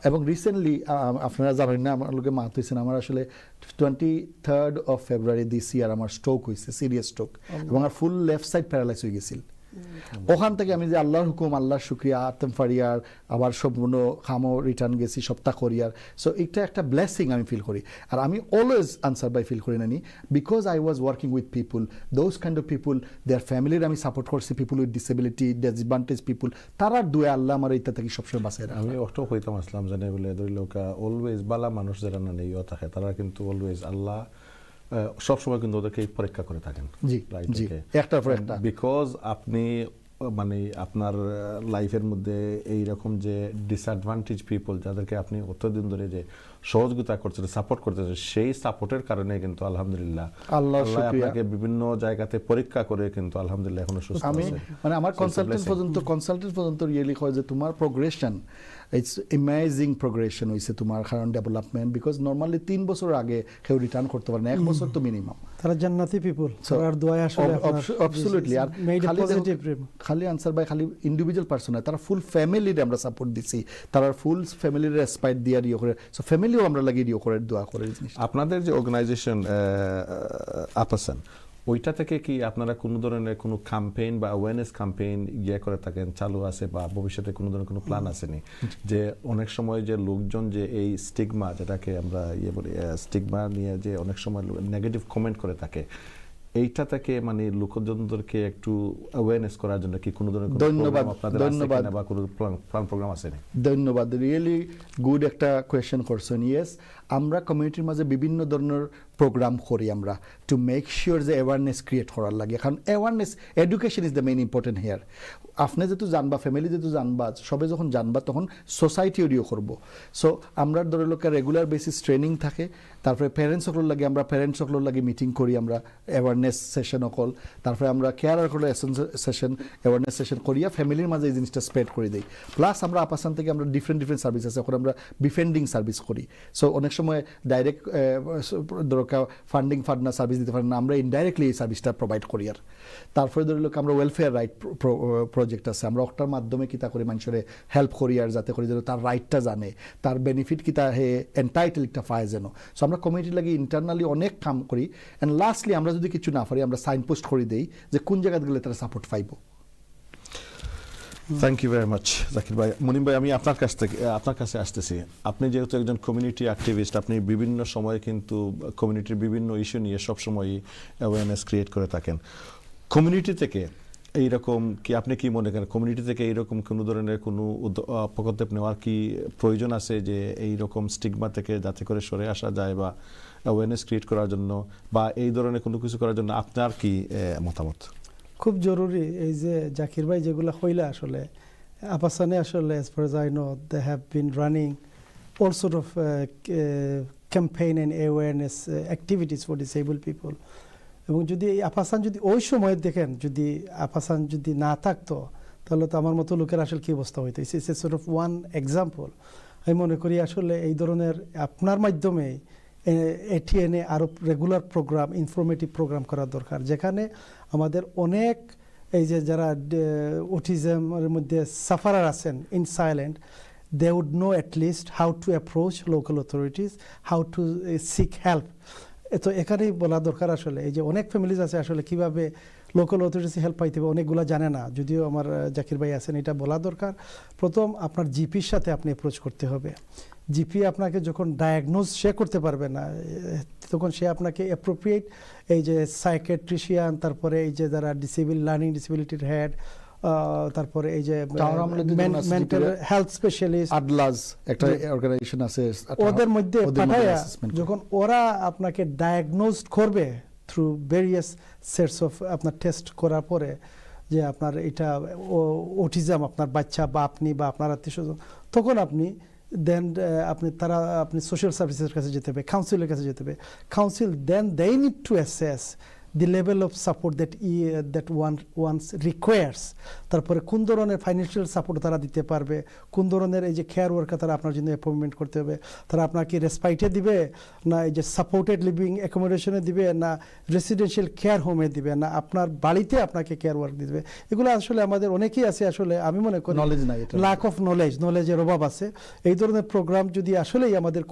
এবং রিসেন্টলি আপনারা জানেন না আমার লোকে মাত হয়েছেন আমার আসলে 23rd of February দিস ইয়ার আমার স্ট্রোক হয়েছে সিরিয়াস স্ট্রোক এবং আমার ফুল লেফট সাইড প্যারালাইজ হয়ে গেছিল ওখান থেকে আমি যে আল্লাহর হুকুম আল্লাহর শুক্রিয়া আতম ফারিয়ার আবার সম্পূর্ণ খামো রিটার্ন গেছি সপ্তাহ করিয়ার সো এটা একটা ব্লেসিং আমি ফিল করি আর আমি অলওয়েজ আনসার বাই ফিল করি নানি because I was working with people those kind of people their ফ্যামিলির আমি সাপোর্ট করছি people with disability disadvantage people তারার দুয়ে আল্লাহ আমার এইটা থেকে সবসময় বাঁচায় রাখে আমি অটো হইতাম আসলাম জানে বলে ধরি লোক অলওয়েজ বালা মানুষ যারা না নেই থাকে তারা কিন্তু অলওয়েজ আল্লাহ সবসময় কিন্তু ওদেরকে পরীক্ষা করে থাকেন জি জি একটার পর একটা বিকজ আপনি মানে আপনার লাইফের মধ্যে এইরকম যে ডিসঅ্যাডভান্টেজ পিপল যাদেরকে আপনি অতদিন ধরে যে সহযোগিতা করছেন সাপোর্ট করতেছেন সেই সাপোর্টের কারণে কিন্তু আলহামদুলিল্লাহ আল্লাহ আপনাকে বিভিন্ন জায়গাতে পরীক্ষা করে কিন্তু আলহামদুলিল্লাহ এখনো সুস্থ আছে আমি মানে আমার কনসালটেন্ট পর্যন্ত রিয়েলি হয় যে তোমার প্রোগ্রেশন ইটস অ্যামেজিং প্রোগ্রেশন হইছে তোমার কারণ ডেভেলপমেন্ট বিকজ নরমালি 3 বছর আগে কেউ রিটার্ন করতে পারে না 1 বছর তো মিনিমাম তারা জান্নাতি পিপল তার দোয়া আসলে অ্যাবসলিউটলি আর খালি আনসার বাই খালি ইন্ডিভিজুয়াল পারসন না তারা ফুল ফ্যামিলির আমরা সাপোর্ট দিছি তারা ফুল ফ্যামিলির রেসপেক্ট দিয়া ইয়ে করে সো ফ্যামিলিও আমরা লাগিয়ে ইয়ে করে দোয়া করে জিনিস আপনাদের যে অর্গানাইজেশন আপাসান ওইটা থেকে কি আপনারা কোনো ধরনের কোনো ক্যাম্পেইন বা অ্যাওয়ারনেস ক্যাম্পেইন ইয়ে করে থাকেন চালু আছে বা ভবিষ্যতে কোনো ধরনের কোনো প্ল্যান আসেনি যে অনেক সময় যে লোকজন যে এই স্টিগমা যেটাকে আমরা ইয়ে বলি স্টিগমা নিয়ে যে অনেক সময় নেগেটিভ কমেন্ট করে থাকে এইটা থেকে মানে লোকজনদেরকে একটু অ্যাওয়ারনেস করার জন্য কি কোনো ধরনের ধন্যবাদ বা কোনো প্ল্যান প্রোগ্রাম আছে না ধন্যবাদ রিয়েলি গুড একটা কোয়েশ্চেন করছেন ইয়েস আমরা কমিউনিটির মাঝে বিভিন্ন ধরনের প্রোগ্রাম করি আমরা টু মেক শিওর যে অ্যাওয়ারনেস ক্রিয়েট করার লাগে, কারণ awareness education is the main important here. আপনি যেহেতু জানবা, ফ্যামিলি যেহেতু জানবা, সবে যখন জানবা তখন সোসাইটিও করব। সো আমরা ধরে লোকের রেগুলার বেসিস ট্রেনিং থাকে, তারপরে প্যারেন্টস সকলের লাগে আমরা প্যারেন্টস সকলের লাগে মিটিং করি, আমরা অ্যাওয়ারনেস সেশন অকল, তারপরে আমরা কেয়ার করে সেশন অ্যাওয়ারনেস সেশন করিয়া ফ্যামিলির মাঝে এই জিনিসটা স্প্রেড করে দিই। প্লাস আমরা আপাসান থেকে আমরা ডিফারেন্ট সার্ভিস আছে, এখন আমরা বিফেন্ডিং সার্ভিস করি। সো অনেক সময় ডাইরেক্ট দরকার ফান্ডিং ফান্ড না সার্ভিস দিতে পারেন না, আমরা ইনডাইরেক্টলি এই সার্ভিসটা প্রোভাইড করি। আর তারপরে ধরে লোক আমরা ওয়েলফেয়ার রাইট প্রজেক্ট আছে, আমরা ওটার মাধ্যমে কিতা করি মানুষের হেল্প করি, আর যাতে করি যেন তার রাইটটা জানে, তার বেনিফিট কিতা হে এন্টাইটেলটা পায় যেন। সো আমরা কমিউনিটির লাগে ইন্টারনালি অনেক কাম করি। অ্যান্ড লাস্টলি আমরা যদি কিছু না পারি আমরা সাইন পোস্ট করে দিই যে কোন জায়গায় গেলে তারা সাপোর্ট পাইব। Thank you very much Zakir ভাই। মুনিম ভাই, আমি আপনার কাছে আসতেছি। আপনি যেহেতু একজন কমিউনিটি অ্যাক্টিভিস্ট, আপনি বিভিন্ন সময় কিন্তু কমিউনিটির বিভিন্ন ইস্যু নিয়ে সবসময়ই অ্যাওয়ারনেস ক্রিয়েট করে থাকেন। কমিউনিটি থেকে এইরকম কি আপনি কি মনে করেন, কমিউনিটি থেকে এইরকম কোনো ধরনের কোনো পদক্ষেপ নেওয়ার কি প্রয়োজন আছে যে এইরকম স্টিগমা থেকে যাতে করে সরে আসা যায় বা অ্যাওয়ারনেস ক্রিয়েট করার জন্য বা এই ধরনের কোনো কিছু করার জন্য আপনার কি মতামত? খুব জরুরি। এই যে জাকির ভাই যেগুলো হইলে আসলে আপাসানে আসলে as far as I know they have been running all sort of campaign and awareness activities for disabled people. এবং যদি এই আপাসান যদি ওই সময় দেখেন, যদি আপাসান যদি না থাকতো তাহলে তো আমার মতো লোকের আসলে কি অবস্থা হইতো। It's a sort of one example. আমি মনে করি আসলে এই ধরনের আপনার মাধ্যমে এটিএনে আরও রেগুলার প্রোগ্রাম, ইনফরমেটিভ প্রোগ্রাম করা দরকার, যেখানে আমাদের অনেক এই যে যারা অটিজমের মধ্যে সাফারার আছেন in silent, they would know at least how to approach local authorities, how to seek help. তো এখানেই বলা দরকার আসলে এই যে অনেক ফ্যামিলিজ আছে আসলে কিভাবে লোকাল অথরিটিস হেল্প পাইতে হবে অনেকগুলো জানে না, যদিও আমার জাকির ভাই আছেন, এটা বলা দরকার। প্রথম আপনার জিপির সাথে আপনি অ্যাপ্রোচ করতে হবে। জিপি আপনাকে যখন ডায়াগনোজ সে করতে পারবে না, তখন সে আপনাকে অ্যাপ্রোপ্রিয়েট এই যে সাইকেট্রিশিয়ান, তারপরে এই যে যারা লার্নিং ডিসেবিলিটির হেড, তারপরে এই যে মেন্টাল হেলথ স্পেশালিস্ট, আডলাস একটা অর্গানাইজেশন আছে, ওদের মধ্যে পাঠায়া যখন ওরা আপনাকে ডায়াগনোজ করবে থ্রু ভেরিয়াস সেটস অফ আপনার টেস্ট করার পরে যে আপনার এটা অটিজম আপনার বাচ্চা বা আপনি বা আপনার আত্মীয়স্বজন, তখন আপনি দেন আপনি সোশ্যাল সার্ভিসের কাছে যেতে হবে, কাউন্সিলের কাছে যেতে হবে। Council then they need to assess the level of support that one requires. তারপরে কোন ধরনের ফাইন্যান্সিয়াল সাপোর্ট তারা দিতে পারবে, কোন ধরনের এই যে কেয়ার ওয়ার্কার তারা আপনার জন্য অ্যাপয়েন্টমেন্ট করতে হবে, তারা আপনাকে রেসপাইটে দিবে না এই যে সাপোর্টেড লিভিং অ্যাকোমোডেশনে দিবে না রেসিডেন্সিয়াল কেয়ার হোমে দিবে না আপনার বাড়িতে আপনাকে কেয়ার ওয়ার্ক দিবে। এগুলো আসলে আমাদের অনেকেই আছে আসলে আমি মনে করি নলেজ নাই, ল্যাক অফ নলেজের অভাব আছে। এই ধরনের প্রোগ্রাম যদি আসলেই আমাদের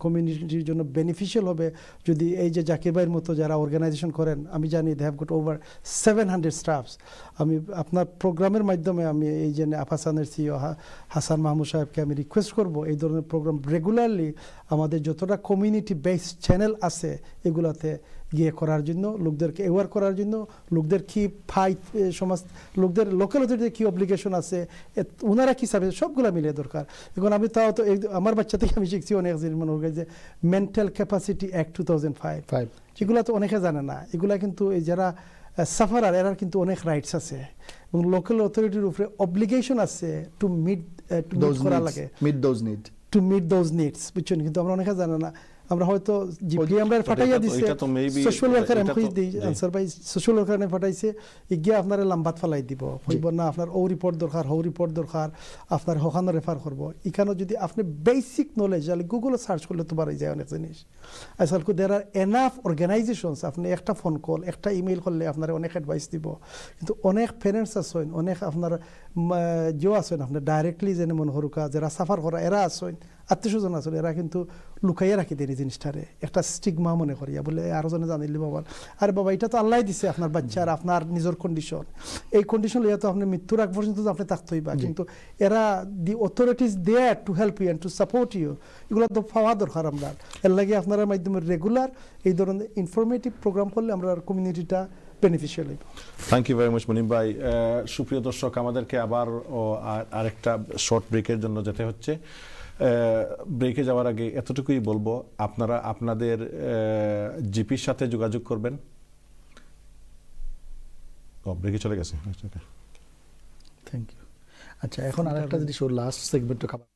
কমিউনিটির জন্য বেনিফিশিয়াল হবে, যদি এই যে জাকির ভাইয়ের মতো যারা অর্গানাইজেশন করেন, আমি জানি they have got over 700 staffs. আমি আপনার প্রোগ্রামের মাধ্যমে আমি এই যে আফাসানের সিও হাসান মাহমুদ সাহেবকে আমি রিকোয়েস্ট করব এই ধরনের প্রোগ্রাম রেগুলারলি আমাদের যতটা কমিউনিটি বেসড চ্যানেল আছে এগুলাতে গিয়ে করার জন্য, লোকদেরকে অ্যাওয়ার করার জন্য, লোকদের কি সমাজ লোকদের লোকাল অথরিটির কী অব্লিগেশন আছে, ওনারা কী সার্ভিস, সবগুলো মিলে দরকার। এখন আমি তাও তো আমার বাচ্চা থেকে আমি শিখছি অনেক জিনিস, মনে হয় যে মেন্টাল ক্যাপাসিটি অ্যাক্ট 2005, এগুলো তো অনেকে জানে না। এগুলা কিন্তু এই যারা সাফারার এরা কিন্তু অনেক রাইটস আছে এবং লোকাল অথরিটির উপরে অব্লিগেশন আছে টু মিট করা লাগে, টু মিট দোজ নিডস, বুঝছেন? কিন্তু আমরা অনেকে জানে না। আমরা হয়তো জিপি আমরা ফাটাইয়া দিছে, সোশ্যাল ওয়ার্কার আমি কই দিই আনসার ভাই, সোশ্যাল ওয়ার্কার নে ফাটাইছে ইগিয়া আপনারে লাম্বাত ফলাই দিব, হইব না আপনার ও রিপোর্ট দরকার, হো রিপোর্ট দরকার, আপনার হখানো রেফার করব। এখানে যদি আপনি বেসিক নলেজ গুগলে সার্চ করলে তো বাড়াই যায় অনেক জিনিস। আসলে দের আর এনাফ অর্গানাইজেশনস, আপনি একটা ফোন কল একটা ইমেইল করলে আপনারা অনেক অ্যাডভাইস দিব। কিন্তু অনেক প্যারেন্টস আছেন, অনেক আপনার যেও আছেন আপনার ডাইরেক্টলি যেন মনে হরুকা যারা সাফার করা এরা আছেন, আত্মীয়স্বজন আসলে এরা কিন্তু লুকাইয়া রাখি দেন এই জিনিসটারে, একটা স্টিগমা মনে করিয়া বলে আরো জনে জানিলে বাবা আরে বাবা এটা তো আল্লাহ দিছে আপনার বাচ্চার, আপনার নিজের কন্ডিশন, এই কন্ডিশন লইয়া তো আপনি মৃত্যুর আগ পর্যন্ত তো আপনি থাকতেই বা, কিন্তু এরা the authorities there to help you and to support you, এগুলো তো পাওয়া দরকার আমরা। এর লাগে আপনার মাধ্যমে রেগুলার এই ধরনের ইনফরমেটিভ প্রোগ্রাম করলে আমরা কমিউনিটিটা বেনিফিশিয়াল হইব। Thank you very much Monim ভাই। সুপ্রিয় দর্শক, আমাদেরকে আবার আরেকটা শর্ট ব্রেকের জন্য যেতে হচ্ছে। ব্রেকে যাওয়ার আগে এতটুকুই বলবো, আপনারা আপনাদের জিপির সাথে যোগাযোগ করবেন। ব্রেকে চলে গেছে। Thank you. আচ্ছা, এখন আরেকটা জিনিস, ওর লাস্ট সেগমেন্ট খাবার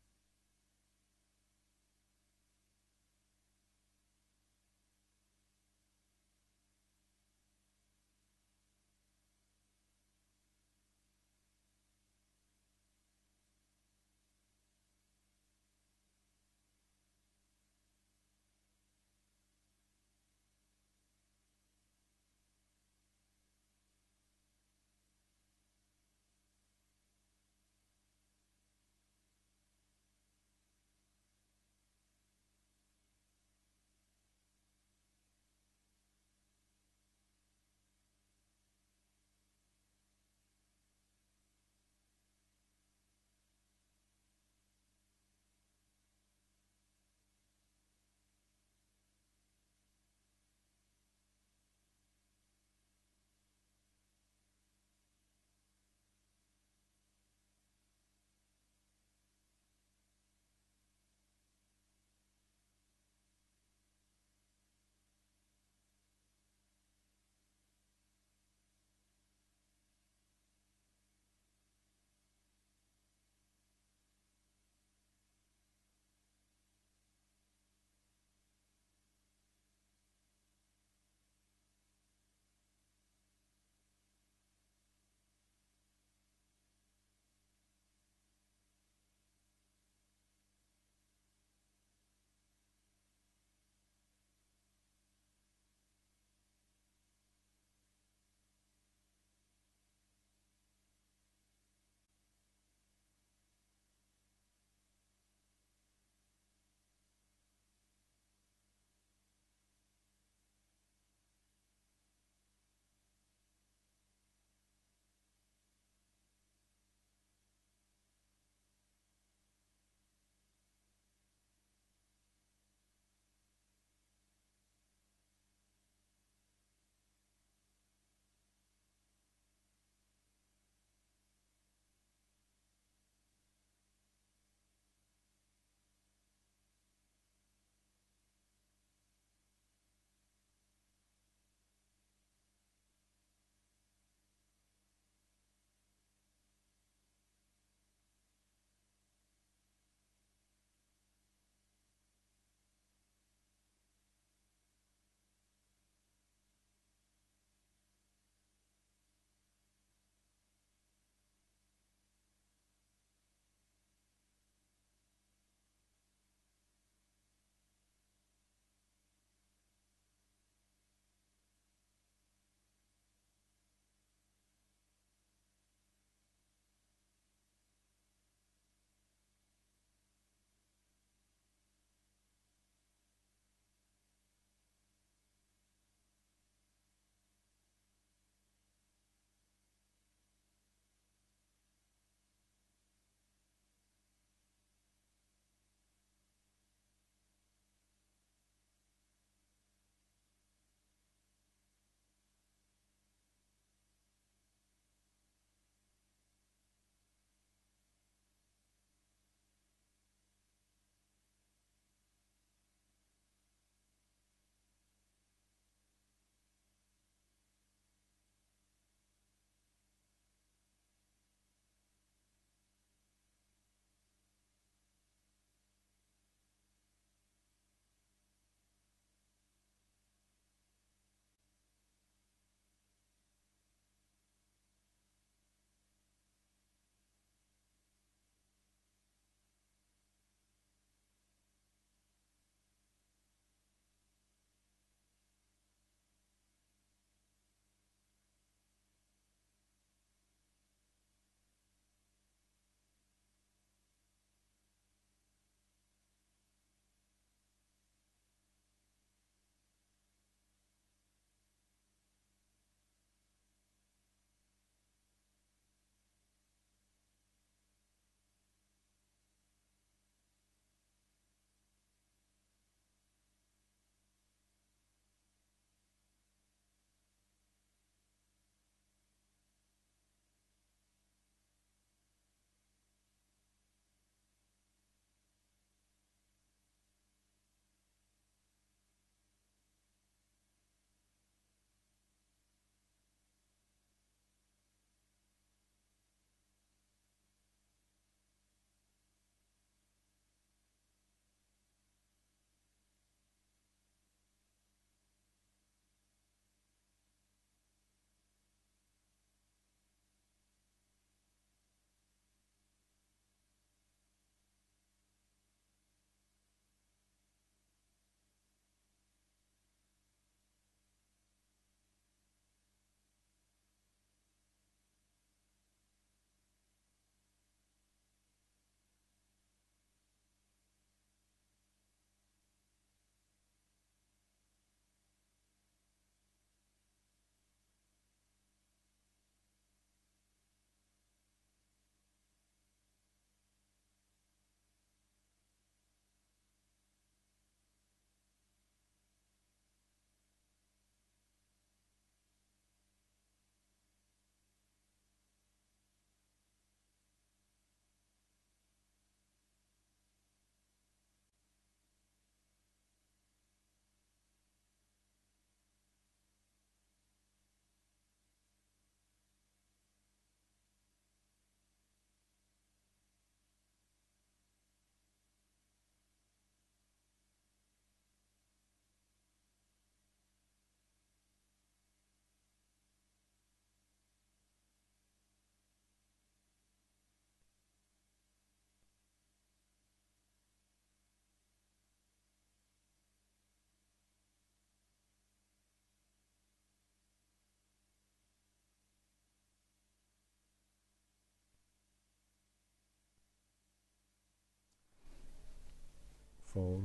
4,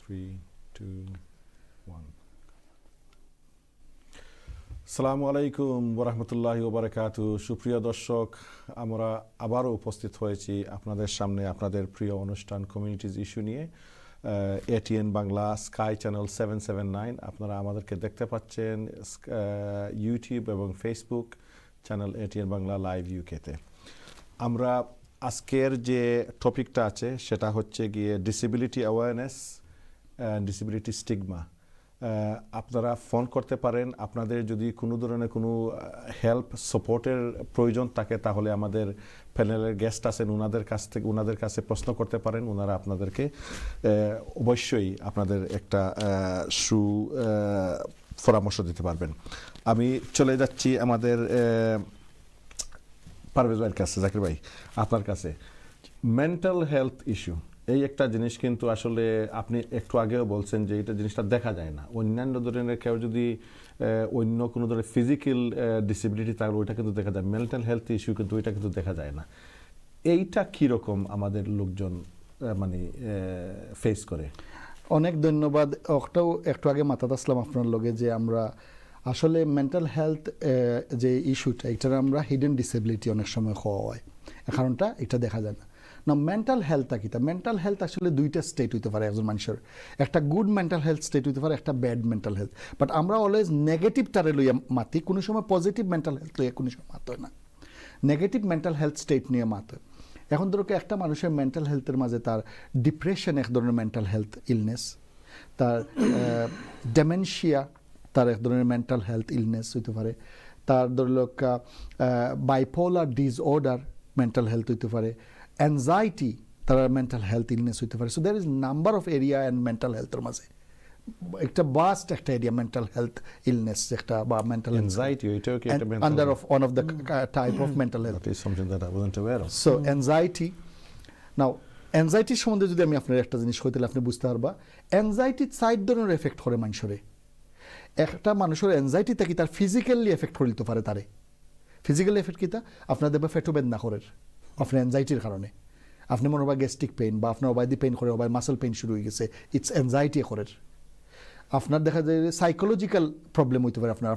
3, 2, 1. আসসালামু আলাইকুম ওরহমতুল্লাহি ওবারাকাতু। সুপ্রিয় দর্শক, আমরা আবারও উপস্থিত হয়েছি আপনাদের সামনে আপনাদের প্রিয় অনুষ্ঠান কমিউনিটিজ ইস্যু নিয়ে। ATN বাংলা স্কাই চ্যানেল 779 আপনারা আমাদেরকে দেখতে পাচ্ছেন ইউটিউব এবং Facebook channel ATN Bangla live ইউকেতে। আমরা আজকের যে টপিকটা আছে সেটা হচ্ছে গিয়ে disability awareness and disability stigma. আপনারা ফোন করতে পারেন আপনাদের যদি কোনো ধরনের কোনো হেল্প সাপোর্টের প্রয়োজন থাকে, তাহলে আমাদের প্যানেলের গেস্ট আছেন ওনাদের কাছে প্রশ্ন করতে পারেন। ওনারা আপনাদেরকে অবশ্যই আপনাদের একটা পরামর্শ দিতে পারবেন। আমি চলে যাচ্ছি আমাদের পারভেজ ভাইয়ের কাছে। জাকির ভাই, আপনার কাছে মেন্টাল হেলথ ইস্যু এই একটা জিনিস কিন্তু আসলে আপনি একটু আগেও বলছেন যে এটা জিনিসটা দেখা যায় না। অন্যান্য ধরনের কেউ যদি অন্য কোনো ধরনের ফিজিক্যাল ডিসেবিলিটি তাহলে ওইটা কিন্তু দেখা যায়, মেন্টাল হেলথ ইস্যু কিন্তু ওইটা কিন্তু দেখা যায় না। এইটা কীরকম আমাদের লোকজন মানে ফেস করে? অনেক ধন্যবাদ। একটু আগে মাতাত আসলাম আপনার লগে যে আমরা আসলে মেন্টাল হেলথ যে ইস্যুটা এটার আমরা হিডেন ডিসেবিলিটি অনেক সময় হওয়া হয়, কারণটা এটা দেখা যায় না। না, মেন্টাল হেলথটা কি? মেন্টাল হেলথ আসলে দুইটা স্টেট হইতে পারে একজন মানুষের। একটা গুড মেন্টাল হেলথ স্টেট হইতে পারে, একটা ব্যাড মেন্টাল হেলথ। বাট আমরা অলওয়েজ নেগেটিভটারে লইয়া মাতি, কোনো সময় পজিটিভ মেন্টাল হেলথ লইয়া কোনো সময় মাত হয় না, নেগেটিভ মেন্টাল হেলথ স্টেট নিয়ে মাত হয়। এখন ধরো একটা মানুষের মেন্টাল হেলথের মাঝে তার ডিপ্রেশন এক ধরনের মেন্টাল হেলথ ইলনেস, তার ডেমেনশিয়া তার এক ধরনের মেন্টাল হেলথ ইলনেস হইতে পারে, তার ধরল বাইপোলার ডিসঅর্ডার মেন্টাল হেলথ হইতে পারে, অ্যাংজাইটি তার মেন্টাল হেলথ ইলনেস হইতে পারে। So there is number of area and mental হেলথের মাঝে একটা বাস্ট একটা এরিয়া মেন্টাল হেলথ ইলনেস একটা বা মেন্টাল অ্যাংজাইটি এটাও কি একটা mental under of one of the type of mental health. That is something that I wasn't aware of. So anxiety, now অ্যাংজাইটির সম্বন্ধে যদি আমি আপনার একটা জিনিস হইতে আপনি বুঝতে পারবা, অ্যাংজাইটি 4 ধরনের এফেক্ট করে মানুষের। একটা মানুষের অ্যাংজাইটি থাকি তার ফিজিক্যালি এফেক্ট করে দিতে পারে। তারে ফিজিক্যাল এফেক্ট কিতা আপনার দেবে ফেটো বেদনা করে আপনার অ্যাংজাইটির কারণে। আপনি মনে হয় গ্যাস্ট্রিক পেইন বা আপনার অবায়দি পেইন করে, অবায় মাসেল পেইন শুরু হয়ে গেছে, ইটস অ্যাংজাইটি করে। আপনার দেখা যায় সাইকোলজিক্যাল প্রবলেম হইতে পারে, আপনার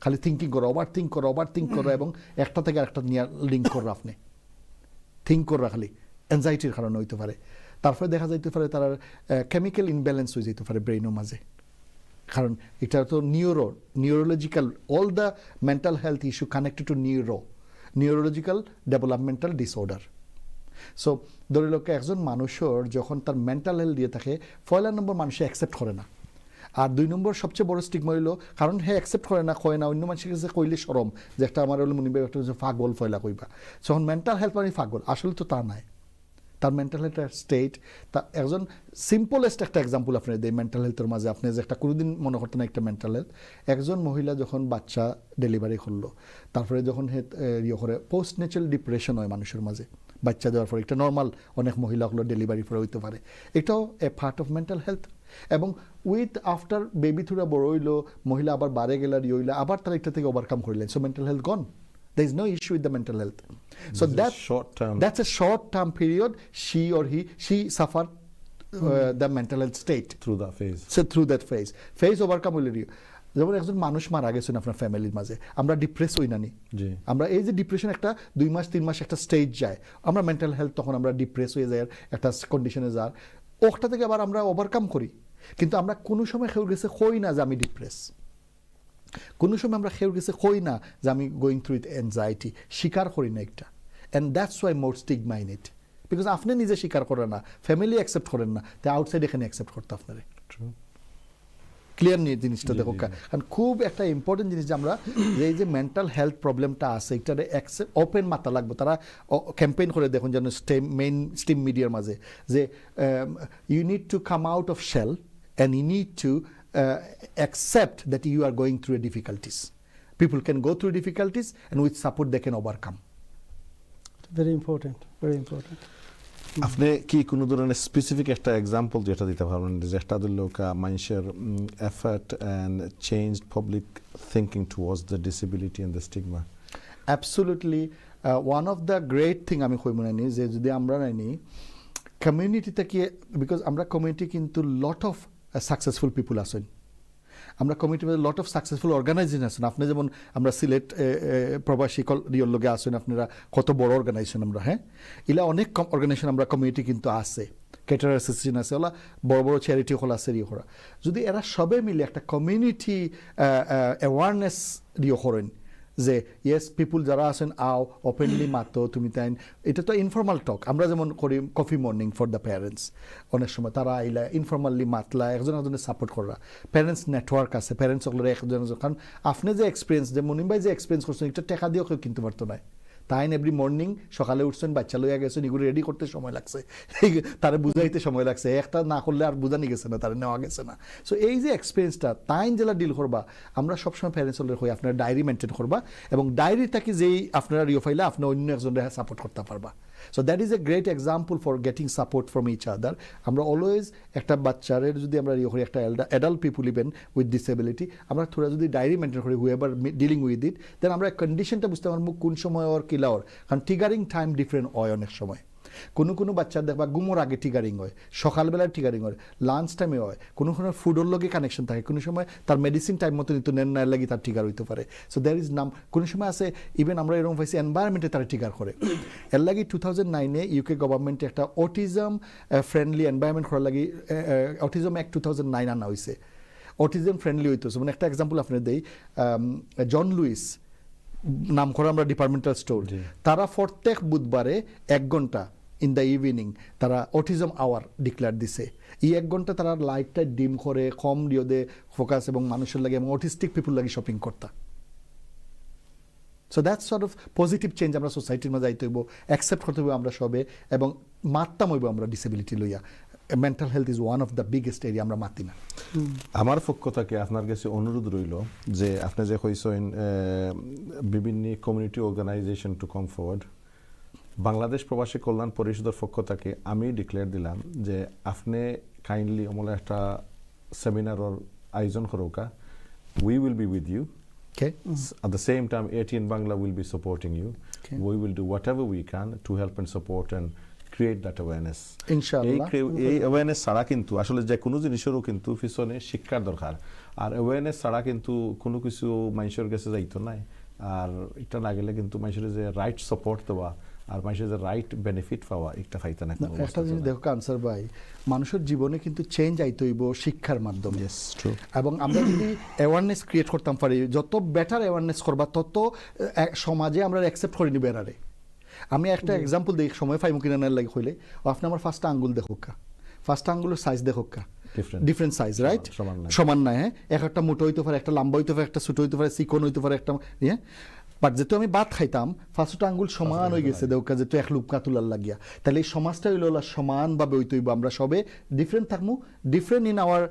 খালি থিঙ্কিং করো, ওভার থিঙ্ক করো এবং একটা থেকে আরেকটা নিয়ে লিঙ্ক করো, আপনি থিঙ্ক করো খালি, অ্যাংজাইটির কারণে হইতে পারে। তারপরে দেখা যাইতে পারে তার কেমিক্যাল ইনব্যালেন্স হয়ে যেতে পারে ব্রেইনের মাঝে, কারণ এটা তো neurological, all the mental health issue connected to neurological developmental disorder. So ধরে লোক একজন মানুষের যখন তার মেন্টাল হেলথ দিয়ে থাকে, পয়লা নম্বর মানুষে অ্যাকসেপ্ট করে না, আর 2 নম্বর সবচেয়ে বড় স্টিগমা হইল কারণ হে অ্যাকসেপ্ট করে না, কয় না, অন্য মানুষের কাছে কইলে শরম যে একটা আমার হলো মনিবের একটা ফাগল ফয়লা কইবা। যখন মেন্টাল হেলথ মানে ফাগল, আসলে তো তা নাই। তার মেন্টাল হেলথের স্টেট, তা একজন সিম্পলেস্ট একটা এক্সাম্পল আপনার দেয় মেন্টাল হেলথের মাঝে। আপনি যে একটা কোনোদিন মনে করতেন একটা মেন্টাল হেলথ, একজন মহিলা যখন বাচ্চা ডেলিভারি করলো, তারপরে যখন করে পোস্ট ন্যাচারাল ডিপ্রেশন হয় মানুষের মাঝে বাচ্চা দেওয়ার পরে, একটা নর্মাল অনেক মহিলা হলো ডেলিভারি পরে হইতে পারে, এটাও এ পার্ট অফ মেন্টাল হেলথ। এবং উইথ আফটার বেবি থুরা বড় হইলো, মহিলা আবার বাড়ে গেলার হইলো, আবার তারা এটা থেকে ওভারকাম করলেন। So mental health gone, there is no issue with the mental health. So that's a short term period she suffered the mental health state through that phase. So through that phase overcome হইলে যেমন একজন মানুষ মারা গেছেন আপনার ফ্যামিলির মাঝে, আমরা ডিপ্রেস হই না নি, আমরা এই যে ডিপ্রেশন একটা 2 মাস 3 মাস একটা স্টেজ যায়, আমরা মেন্টাল হেলথ তখন আমরা ডিপ্রেস হয়ে যাই একটা কন্ডিশনে যার, ওটা থেকে আবার আমরা ওভারকাম করি। কিন্তু আমরা কোনো সময় কেউ গেছে হই না যে আমি ডিপ্রেস, কোনো সময় আমরা কেউ গেছে হই না যে আমি গোয়িং থ্রু উইথ অ্যাংজাইটি, স্বীকার করি না একটা। And that's why more stigma in it, because আপনি নিজে স্বীকার করেন না, ফ্যামিলি অ্যাকসেপ্ট করেন না, তাই আউটসাইড এখানে অ্যাকসেপ্ট করতে আপনার। ক্লিয়ার নিয়ে জিনিসটা দেখো, কারণ খুব একটা ইম্পর্টেন্ট জিনিস যে আমরা এই যে মেন্টাল হেলথ প্রবলেমটা আছে এটারে ওপেন মাথা লাগবে। তারা ক্যাম্পেইন করে দেখুন যেন মেইন স্ট্রিম মিডিয়ার মাঝে যে you need to come out of shell and you need to accept that you are going through difficulties. People can go through difficulties and with support they can overcome. Very important, very important. আপনি কি কোনো ধরনের স্পেসিফিক একটা এক্সাম্পল যেটা দিতে পারবেন যেটা দিল মানুষের effort and change public thinking towards the disability and the stigma? Absolutely. One of the great thing আমি কই মনে নি যে যদি আমরা নাইনি কমিউনিটিতে কি, বিকজ আমরা কমিউনিটি কিন্তু লট অফ সাকসেসফুল পিপুল আছেন, আমরা কমিউনিটির মধ্যে লট অফ সাকসেসফুল অর্গানাইজেশন আছেন। আপনি যেমন আমরা সিলেট প্রবাসী রিয়র লগে আছেন, আপনারা কত বড় অর্গানাইজেশন আমরা, হ্যাঁ এলা অনেক অর্গানাইজেশন আমরা কমিউনিটি কিন্তু আছে, ক্যাটার অ্যাসোসিয়েশন আছে, ওলা বড় বড় চ্যারিটি হল আছে রিও করা। যদি এরা সবে মিলে একটা কমিউনিটি অ্যাওয়ারনেস রিও করেন যে ইয়েস পিপুল যারা আছেন আও ওপেনলি মাতো তুমি তাই, এটা তো ইনফর্মাল টক, আমরা যেমন করি coffee morning for the parents, অনেক সময় তারা আইলা ইনফর্মালি মাতলা একজন একজনের সাপোর্ট করা, প্যারেন্টস নেটওয়ার্ক আছে, প্যারেন্টস সকলের একজন, কারণ আপনি যে এক্সপিরিয়েন্স যে মনিম ভাই যে এক্সপিরিয়েন্স করছেন এটা টাকা দিয়েও কেউ কিনতে পারতো না। তাই এভরি মর্নিং সকালে উঠছেন, বাচ্চা লইয়া গেছেন, এগুলো রেডি করতে সময় লাগছে, তারা বুঝাইতে সময় লাগছে, একটা না করলে আর বুঝানি গেছে না, তারা নেওয়া গেছে না। সো এই যে এক্সপিরিয়েন্সটা তাই জেলা ডিল করবা, আমরা সবসময় প্যারেন্টস হলে হই আপনারা ডায়েরি মেনটেন করবা, এবং ডায়েরি থাকি যেই আপনারা রিও ফাইলে আপনার অন্য একজনের সাপোর্ট করতে পারবা। So that is a great example for getting support from each other. আমরা অলওয়েজ একটা বাচ্চারের যদি আমরা রিও করি, একটা adult people even with disability, আমরা থোড়া যদি ডায়েরি মেনটেন করি whoever dealing with it, then আমরা কন্ডিশনটা বুঝতে পারবো কোন সময় ওর কিলা ওর, কারণ টিগারিং টাইম ডিফারেন্ট হয় অনেক সময়। কোনো বাচ্চার দেখবা ঘুমোর আগে টিগারিং হয়, সকালবেলায় টিগারিং হয়, লাঞ্চ টাইমে হয়, কোনো ফুডের লগে কানেকশন থাকে, কোনো সময় তার মেডিসিন টাইম মতো নিতে নেন না লাগে তার টিগার হইতে পারে। সো দ্যার ইজ নাম, কোনো সময় আছে ইভেন আমরা এরকম পাইছি এনভায়রনমেন্টে তারা টিগার করে। এর লাগি 2009 ইউকে গভর্নমেন্টে একটা অটিজম ফ্রেন্ডলি এনভায়রনমেন্ট করার লাগি অটিজম অ্যাক্ট 2009 আনা হয়েছে, অটিজম ফ্রেন্ডলি হইতেছে। মানে একটা এক্সাম্পল আপনার দেই, জন লুইস নাম করা আমরা ডিপার্টমেন্টাল স্টোর, তারা প্রত্যেক বুধবারে 1 ঘন্টা ইন দ্য ইভিনিং তারা অটিজম আওয়ার ডিক্লেয়ার দিছে। এই 1 ঘন্টা তারা লাইটটা ডিম করে কম রিওদে ফোকাস এবং মানুষের লাগে এবং অটিস্টিক পিপুল লাগে শপিং করতা। So that's sort of positive change আমরা সোসাইটির মধ্যে যাইতে হইব, অ্যাকসেপ্ট করতে হইব আমরা সবে, এবং মারতাম হইব আমরা ডিসেবিলিটি লইয়া। Mental health is one of the biggest area, আমরা মাতি না। আমার পক্ষ থেকে আপনার কাছে অনুরোধ রইল যে আপনি যে কইছেন বিভিন্ন community organization to come forward, Bangladesh Probashi Kalyan পরিষদের পক্ষ থেকে আমি ডিক্লেয়ার দিলাম যে আপনি কাইন্ডলি আমলে একটা সেমিনারের আয়োজন করোকা, we will be with you. Okay. At the same time, ATN Bangla will be supporting you. Okay. We will do whatever we can to help and support and create that awareness. ইনশাআল্লাহ এই অ্যাওয়ারনেস ছাড়া কিন্তু আসলে যে কোনো জিনিসেরও কিন্তু পিছনে শিক্ষার দরকার, আর অ্যাওয়ারনেস ছাড়া কিন্তু কোনো কিছু মানুষের কাছে যাইতো নাই। আর এটা না গেলে কিন্তু মানুষের যে রাইট সাপোর্ট দেওয়া আর মানুষের যে রাইট বেনিফিট পাওয়া একটা ফাইতা না। একটা জিনিস দেখো আনসার ভাই, মানুষের জীবনে কিন্তু চেঞ্জ আইতে হইব শিক্ষার মাধ্যমে। এবং আমরা যদি অ্যাওয়ারনেস ক্রিয়েট করতাম পারি, যত বেটার অ্যাওয়ারনেস করবা তত সমাজে আমরা অ্যাকসেপ্ট করে নিবে এরারে। আমি একটা এক্সাম্পল দিই, সময় ফাইমু কিনা না লাগে হইলে, আপনি আমার ফার্স্ট আঙ্গুল দেখোকা, ফার্স্ট আঙ্গুলের সাইজ দেখোকা, ডিফারেন্ট সাইজ, রাইট? সমান নাই, হ্যাঁ, একটা মোটো হইতে পারে, একটা লম্বা হইতে পারে, একটা ছোট হইতে পারে, চিকন হইতে পারে, একটা হ্যাঁ। বাট যেহেতু আমি ভাত খাইতাম, ফার্স্ট আঙ্গুল সমান হয়ে গেছে দেউকা, যেহেতু এক লুপকা তুলার লাগিয়া, তাহলে এই সমাজটা হইল সমানভাবে হইতে হইব। আমরা সবে ডিফারেন্ট থাকবো, different in our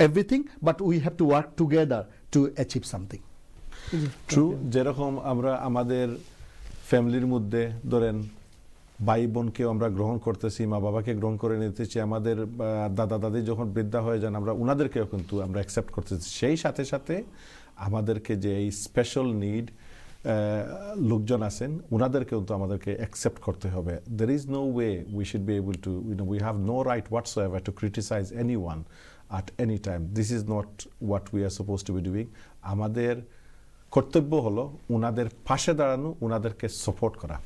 everything, but we have to work together to achieve something. True, যেরকম আমরা আমাদের ফ্যামিলির মধ্যে ধরেন ভাই বোনকেও আমরা গ্রহণ করতেছি, মা বাবাকে গ্রহণ করে নিতেছি, আমাদের দাদা দাদি যখন বৃদ্ধা হয়ে যান আমরা ওনাদেরকেও কিন্তু আমরা অ্যাকসেপ্ট করতেছি। সেই সাথে সাথে আমাদেরকে যে এই স্পেশাল নিড লোকজন আছেন ওনাদেরকেও তো আমাদেরকে অ্যাকসেপ্ট করতে হবে। There is no way we should be able to, we have no right whatsoever to criticise anyone at any time. This is not what we are supposed to be doing. আমাদের কর্তব্য হলো ওনাদের পাশে দাঁড়ানো, ওনাদেরকে সাপোর্ট করা।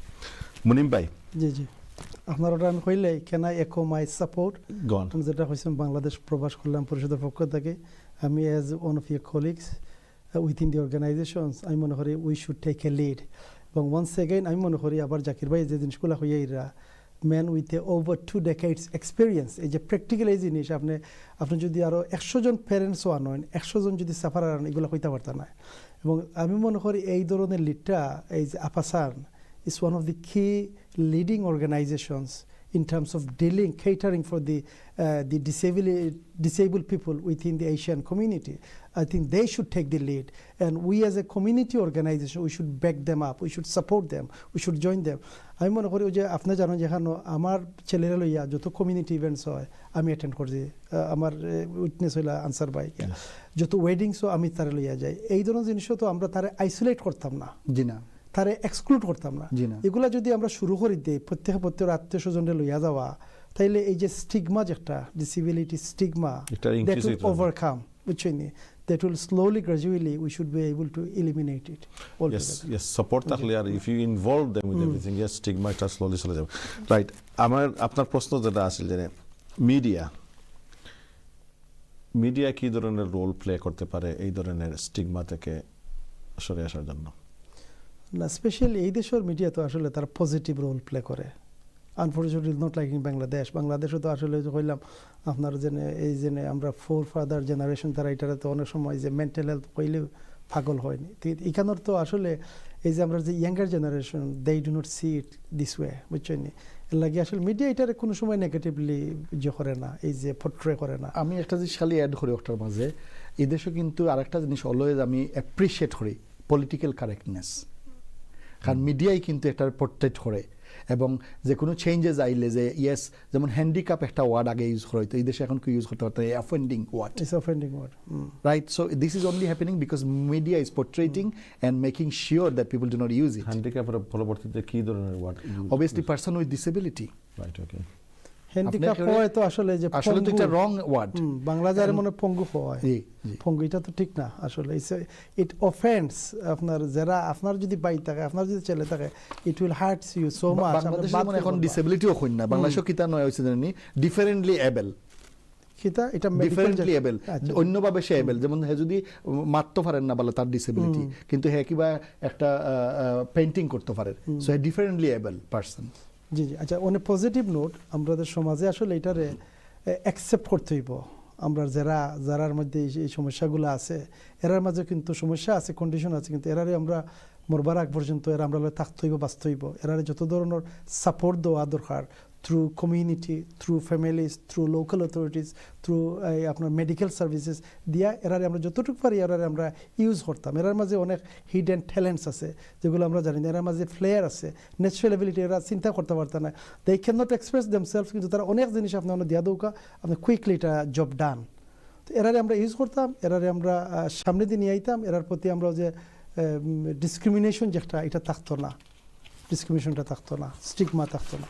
মুনিম ভাই, জি জি, আপনার ওটা আমি কইলে কেন একো মাই সাপোর্ট গন যেটা হয়েছে বাংলাদেশ প্রবাস কল্যাণ পরিষদের পক্ষ থেকে, আমি as one of your colleagues within the organizations আমি মনে করি we should take a lead. এবং ওয়ান্স এগেইন আমি মনে করি আবার জাকির ভাই যে জিনিসগুলো হইয়া এরা man with a over 2 decades experience, এই যে প্র্যাকটিক্যাল এই জিনিস আপনি যদি আরও 100 জন প্যারেন্টসও আনেন, 100 জন যদি সাফারার আনেন, এগুলো হইতে পারত না। এবং আমি মনে করি এই ধরনের লিডটা, এই যে আপাসার্ন is one of the key leading organizations in terms of catering for the disabled people within the Asian community. I think they should take the lead, and we as a community organization, we should back them up, we should support them, we should join them. আমি মনে করি যে আপনি জানেন যেখানে আমার ছেলেরা লইয়া যত কমিউনিটি ইভেন্টস হয় আমি অ্যাটেন্ড করছি, আমার উইটনেস হইলা আনসার ভাই, যত ওয়েডিংসও আমি তারা লইয়া যাই। এই ধরনের জিনিসও তো আমরা তারা আইসোলেট করতাম না, জি না, তারে এক্সক্লুড করতাম না। এগুলা যদি আমরা শুরু করে দিই, প্রত্যেক আত্মীয় স্বজনরে লইয়া যাওয়া, তাইলে এই যে স্টিগমা যেটা ডিসেবিলিটি স্টিগমা এটা that increase will হইতে হবে। overcome বুঝছেন that will slowly gradually we should be able to eliminate it Yes, altogether. yes, support থাকলে আর if you involve them with everything, yes, stigma এটা slowly চলে যাবে। রাইট, আপনার প্রশ্ন যেটা আসলে যে মিডিয়া কি ধরনের রোল প্লে করতে পারে এই ধরনের স্টিগমা থেকে সরে আসার জন্য? না স্পেশালি এই দেশের মিডিয়া তো আসলে তারা পজিটিভ রোল প্লে করে। আনফর্চুনেটলি নট লাইক ইন বাংলাদেশও তো আসলে যে কইলাম আপনার জেনে এই জেনে আমরা ফোর ফাদার জেনারেশন তারা এটারে তো অনেক সময় যে মেন্টাল হেলথ কইলে পাগল হয়নি। তো এখানের তো আসলে এই যে আমরা যে younger generation they do not see it this way বুঝছেন এর লাগে আসলে মিডিয়া এটারে কোনো সময় নেগেটিভলি যে করে না, এই যে পোট্রে করে না। আমি একটা জিনিস খালি অ্যাড করি ওটার মাঝে, এই দেশে কিন্তু আরেকটা জিনিস অলওয়েজ আমি অ্যাপ্রিসিয়েট করি পলিটিক্যাল কারেক্টনেস, কারণ মিডিয়াই কিন্তু এটার প্রোটেক্ট করে এবং যে কোনো চেঞ্জেস আইলে যে ইয়েস যেমন হ্যান্ডিক্যাপ একটা ওয়ার্ড আগে ইউজ করা হতো, এই দেশে এখন কি ইউজ করতে পারতো offending word, it's offending word, right? So this is only happening because media is portraying and making sure that people do not use it. হ্যান্ডিক্যাপের পরবর্তীতে কি ধরনের word? Obviously person with disability. Right, okay. Handicap হয় তো আসলে যে আসলে তো এটা রং ওয়ার্ড, বাংলা যারে মনে পঙ্গু হয়, পঙ্গু এটা তো ঠিক না আসলে। ইট অফেন্ডস আপনার যারা আপনার যদি বাই থাকে আপনার যদি ছেলে থাকে it will hurts you so much. বাংলাদেশে যেমন এখন ডিসেবিলিটিও হই না, বাংলাদেশও কিতা নয় হইছে জানি ডিফারেন্টলি এবল, কিতা এটা ডিফারেন্টলি এবল, অন্যভাবে সে এবল। যেমন হে যদি মারতে পারেন না বলে তার ডিসেবিলিটি, কিন্তু হে কিবা একটা পেইন্টিং করতে পারে, so he differently able person. জি জি, আচ্ছা অন এ পজিটিভ নোট আমাদের সমাজে আসলে এটারে অ্যাকসেপ্ট করতে হইব। আমরা যারার মধ্যে এই সমস্যাগুলো আছে এরার মাঝে কিন্তু সমস্যা আছে, কন্ডিশন আছে, কিন্তু এরারে আমরা মরবার আগ পর্যন্ত এরা আমরা থাকতে হইব, বাঁচতে হইব। এরারে যত ধরনের সাপোর্ট দেওয়া দরকার through community, through families, through local authorities, through আপনার মেডিকেল সার্ভিসেস দিয়া এরারে আমরা যতটুকু পারি এরারে আমরা ইউজ করতাম। এরার মাঝে অনেক হিডেন ট্যালেন্টস আছে যেগুলো আমরা জানি না, এরার মাঝে ফ্লেয়ার আছে, ন্যাচারাল এবিলিটি, এরা চিন্তা করতে পারতাম না, they can not express themself, কিন্তু তারা অনেক জিনিস আপনার দিয়া দৌকা আপনি কুইকলি এটা জব ডান। তো এরারে আমরা ইউজ করতাম, এরারে আমরা সামনে দিয়ে নিয়ে আইতাম, এরার প্রতি আমরা যে ডিসক্রিমিনেশন যেটা এটা থাকতো না, ডিসক্রিমিনেশনটা থাকতো না, স্টিগমা থাকতো না।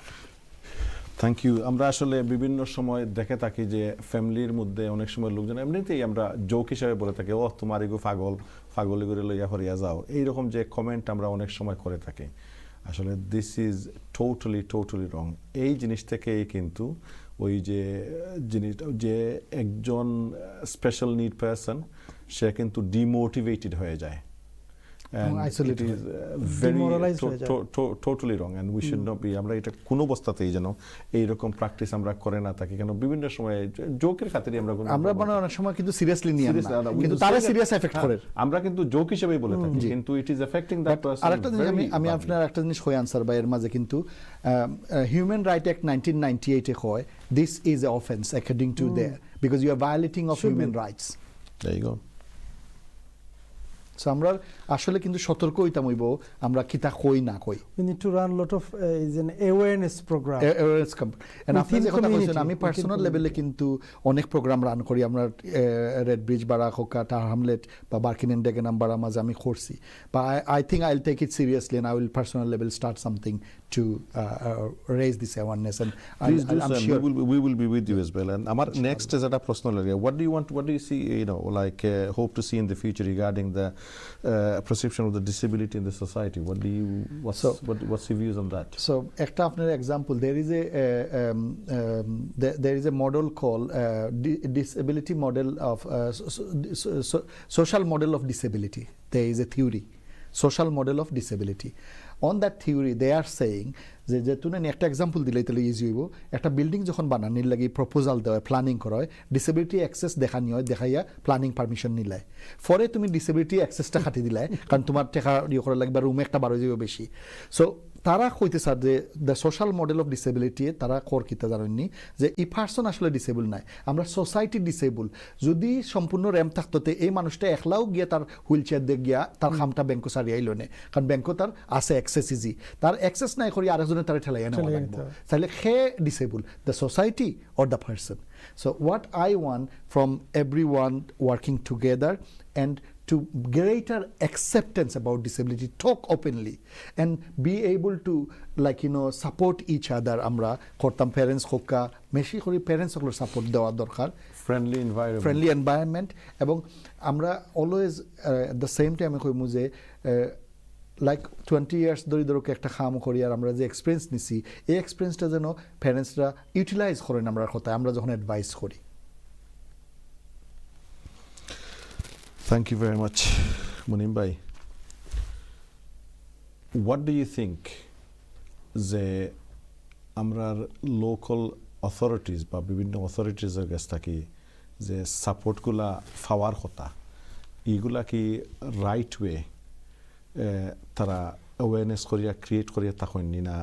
Thank you. আমরা আসলে বিভিন্ন সময় দেখে থাকি যে ফ্যামিলির মধ্যে অনেক সময় লোকজন এমনিতেই আমরা জোক হিসাবে বলে থাকি, ও তোমার এগো পাগল করে লইয়া হরিয়া যাও, এইরকম যে কমেন্ট আমরা অনেক সময় করে থাকি। আসলে দিস ইজ টোটালি রং। এই জিনিস থেকেই কিন্তু ওই যে জিনিসটা যে একজন স্পেশাল নিড পারসন সে কিন্তু ডিমোটিভেটেড হয়ে যায়। And it is very totally wrong and we should not be, আমরা এটা কোনো অবস্থাতেই যেন এইরকম প্র্যাকটিস আমরা করে না থাকি, কেন বিভিন্ন সময় জোকের খাতিরে আমরা মানে অনেক সময় কিন্তু সিরিয়াসলি নিয়ে না, কিন্তু তারা সিরিয়াস এফেক্ট করে, আমরা কিন্তু জোক হিসেবেই বলে থাকি, কিন্তু it is affecting that person. আরেকটা জিনিস আমি আপনার একটা জিনিস কই আনসার বা এর মাঝে কিন্তু হিউম্যান রাইট অ্যাক্ট 1998 এ কয় this is a offence according to there because you are violating of human rights. There you go. So আমরা আসলে কিন্তু সতর্ক হইতাম হইব আমরা কিতা কই না কই। We need to run a lot of is an awareness program. Awareness and আপনি যে কথা বলছেন আমি পার্সোনাল লেভেলে কিন্তু অনেক প্রোগ্রাম রান করি। আমরা রেড ব্রিজ বাড়া হোকা টার হামলেট বা বার্কিন এন্ড ডেগেনাম বাড়া মাঝে আমি করছি, বা I think I will take it seriously and I will personal level start something to raise this awareness and please do I'm so, sure we will be with you as well. And our next is at a personal area. What do you see, like hope to see in the future regarding the perception of the disability in the society? What's your views on that? So একটা আপনার example, there is a model called disability model of social model of disability. There is a theory, social model of disability. On that theory they are saying যে তুমি একটা এক্সাম্পল দিলে তাহলে ইজি হইব। একটা বিল্ডিং যখন বানানির লাগে প্রপোজাল দেওয়া প্ল্যানিং করা হয়, ডিসেবিলিটি অ্যাক্সেস দেখানি হয়, দেখাইয়া প্ল্যানিং পারমিশন নিলাই, পরে তুমি ডিসেবিলিটি অ্যাক্সেসটা খাটি দিলাই কারণ তোমার টাকা ইয়ে করা লাগবে, রুমে একটা বারো যাবে বেশি। সো তারা কইতে স্যার যে the social model of disability তারা কর কিতা জানেননি যে এই পার্সন আসলে ডিসেবল নাই, আমরা সোসাইটি ডিসেবল। যদি সম্পূর্ণ র্যাম্প থাকতো এই মানুষটা একলাও গিয়ে তার হুইল চেয়ার দিয়ে গিয়া তার খামটা ব্যাংকো সারিয়াই লনে, কারণ ব্যাংকো তার আছে অ্যাক্সেস ইজি, তার অ্যাক্সেস নাই করি আরেকজনের তারা ঠেলাই নেওয়া লাগবে, তাহলে সে disable, the society or the person. So what I want from everyone working together and to greater acceptance about disability, talk openly and be able to like support each other. আমরা করতাম প্যারেন্টস হোকা বেশি করে প্যারেন্টস হলো সাপোর্ট দেওয়া দরকার, ফ্রেন্ডলি এনভায়রনমেন্ট। এবং আমরা অলওয়েজ এট দ্য সেম টাইমে কইমু যে লাইক 20 ইয়ার্স ধরে একটা কাম করি আর আমরা যে এক্সপিরিয়েন্স নিছি এই এক্সপিরিয়েন্সটা যেন প্যারেন্টসরা ইউটিলাইজ করেন আমরা কথা আমরা যখন অ্যাডভাইস করি। Thank you very much, Munim bhai. What do you think যে আমরার লোকাল অথরিটিজ বা বিভিন্ন অথরিটিজের কাছ থেকে যে সাপোর্টগুলা পাওয়ার কথা এইগুলা কি রাইট ওয়ে তারা অ্যাওয়ারনেস করিয়া ক্রিয়েট করিয়া তখন না?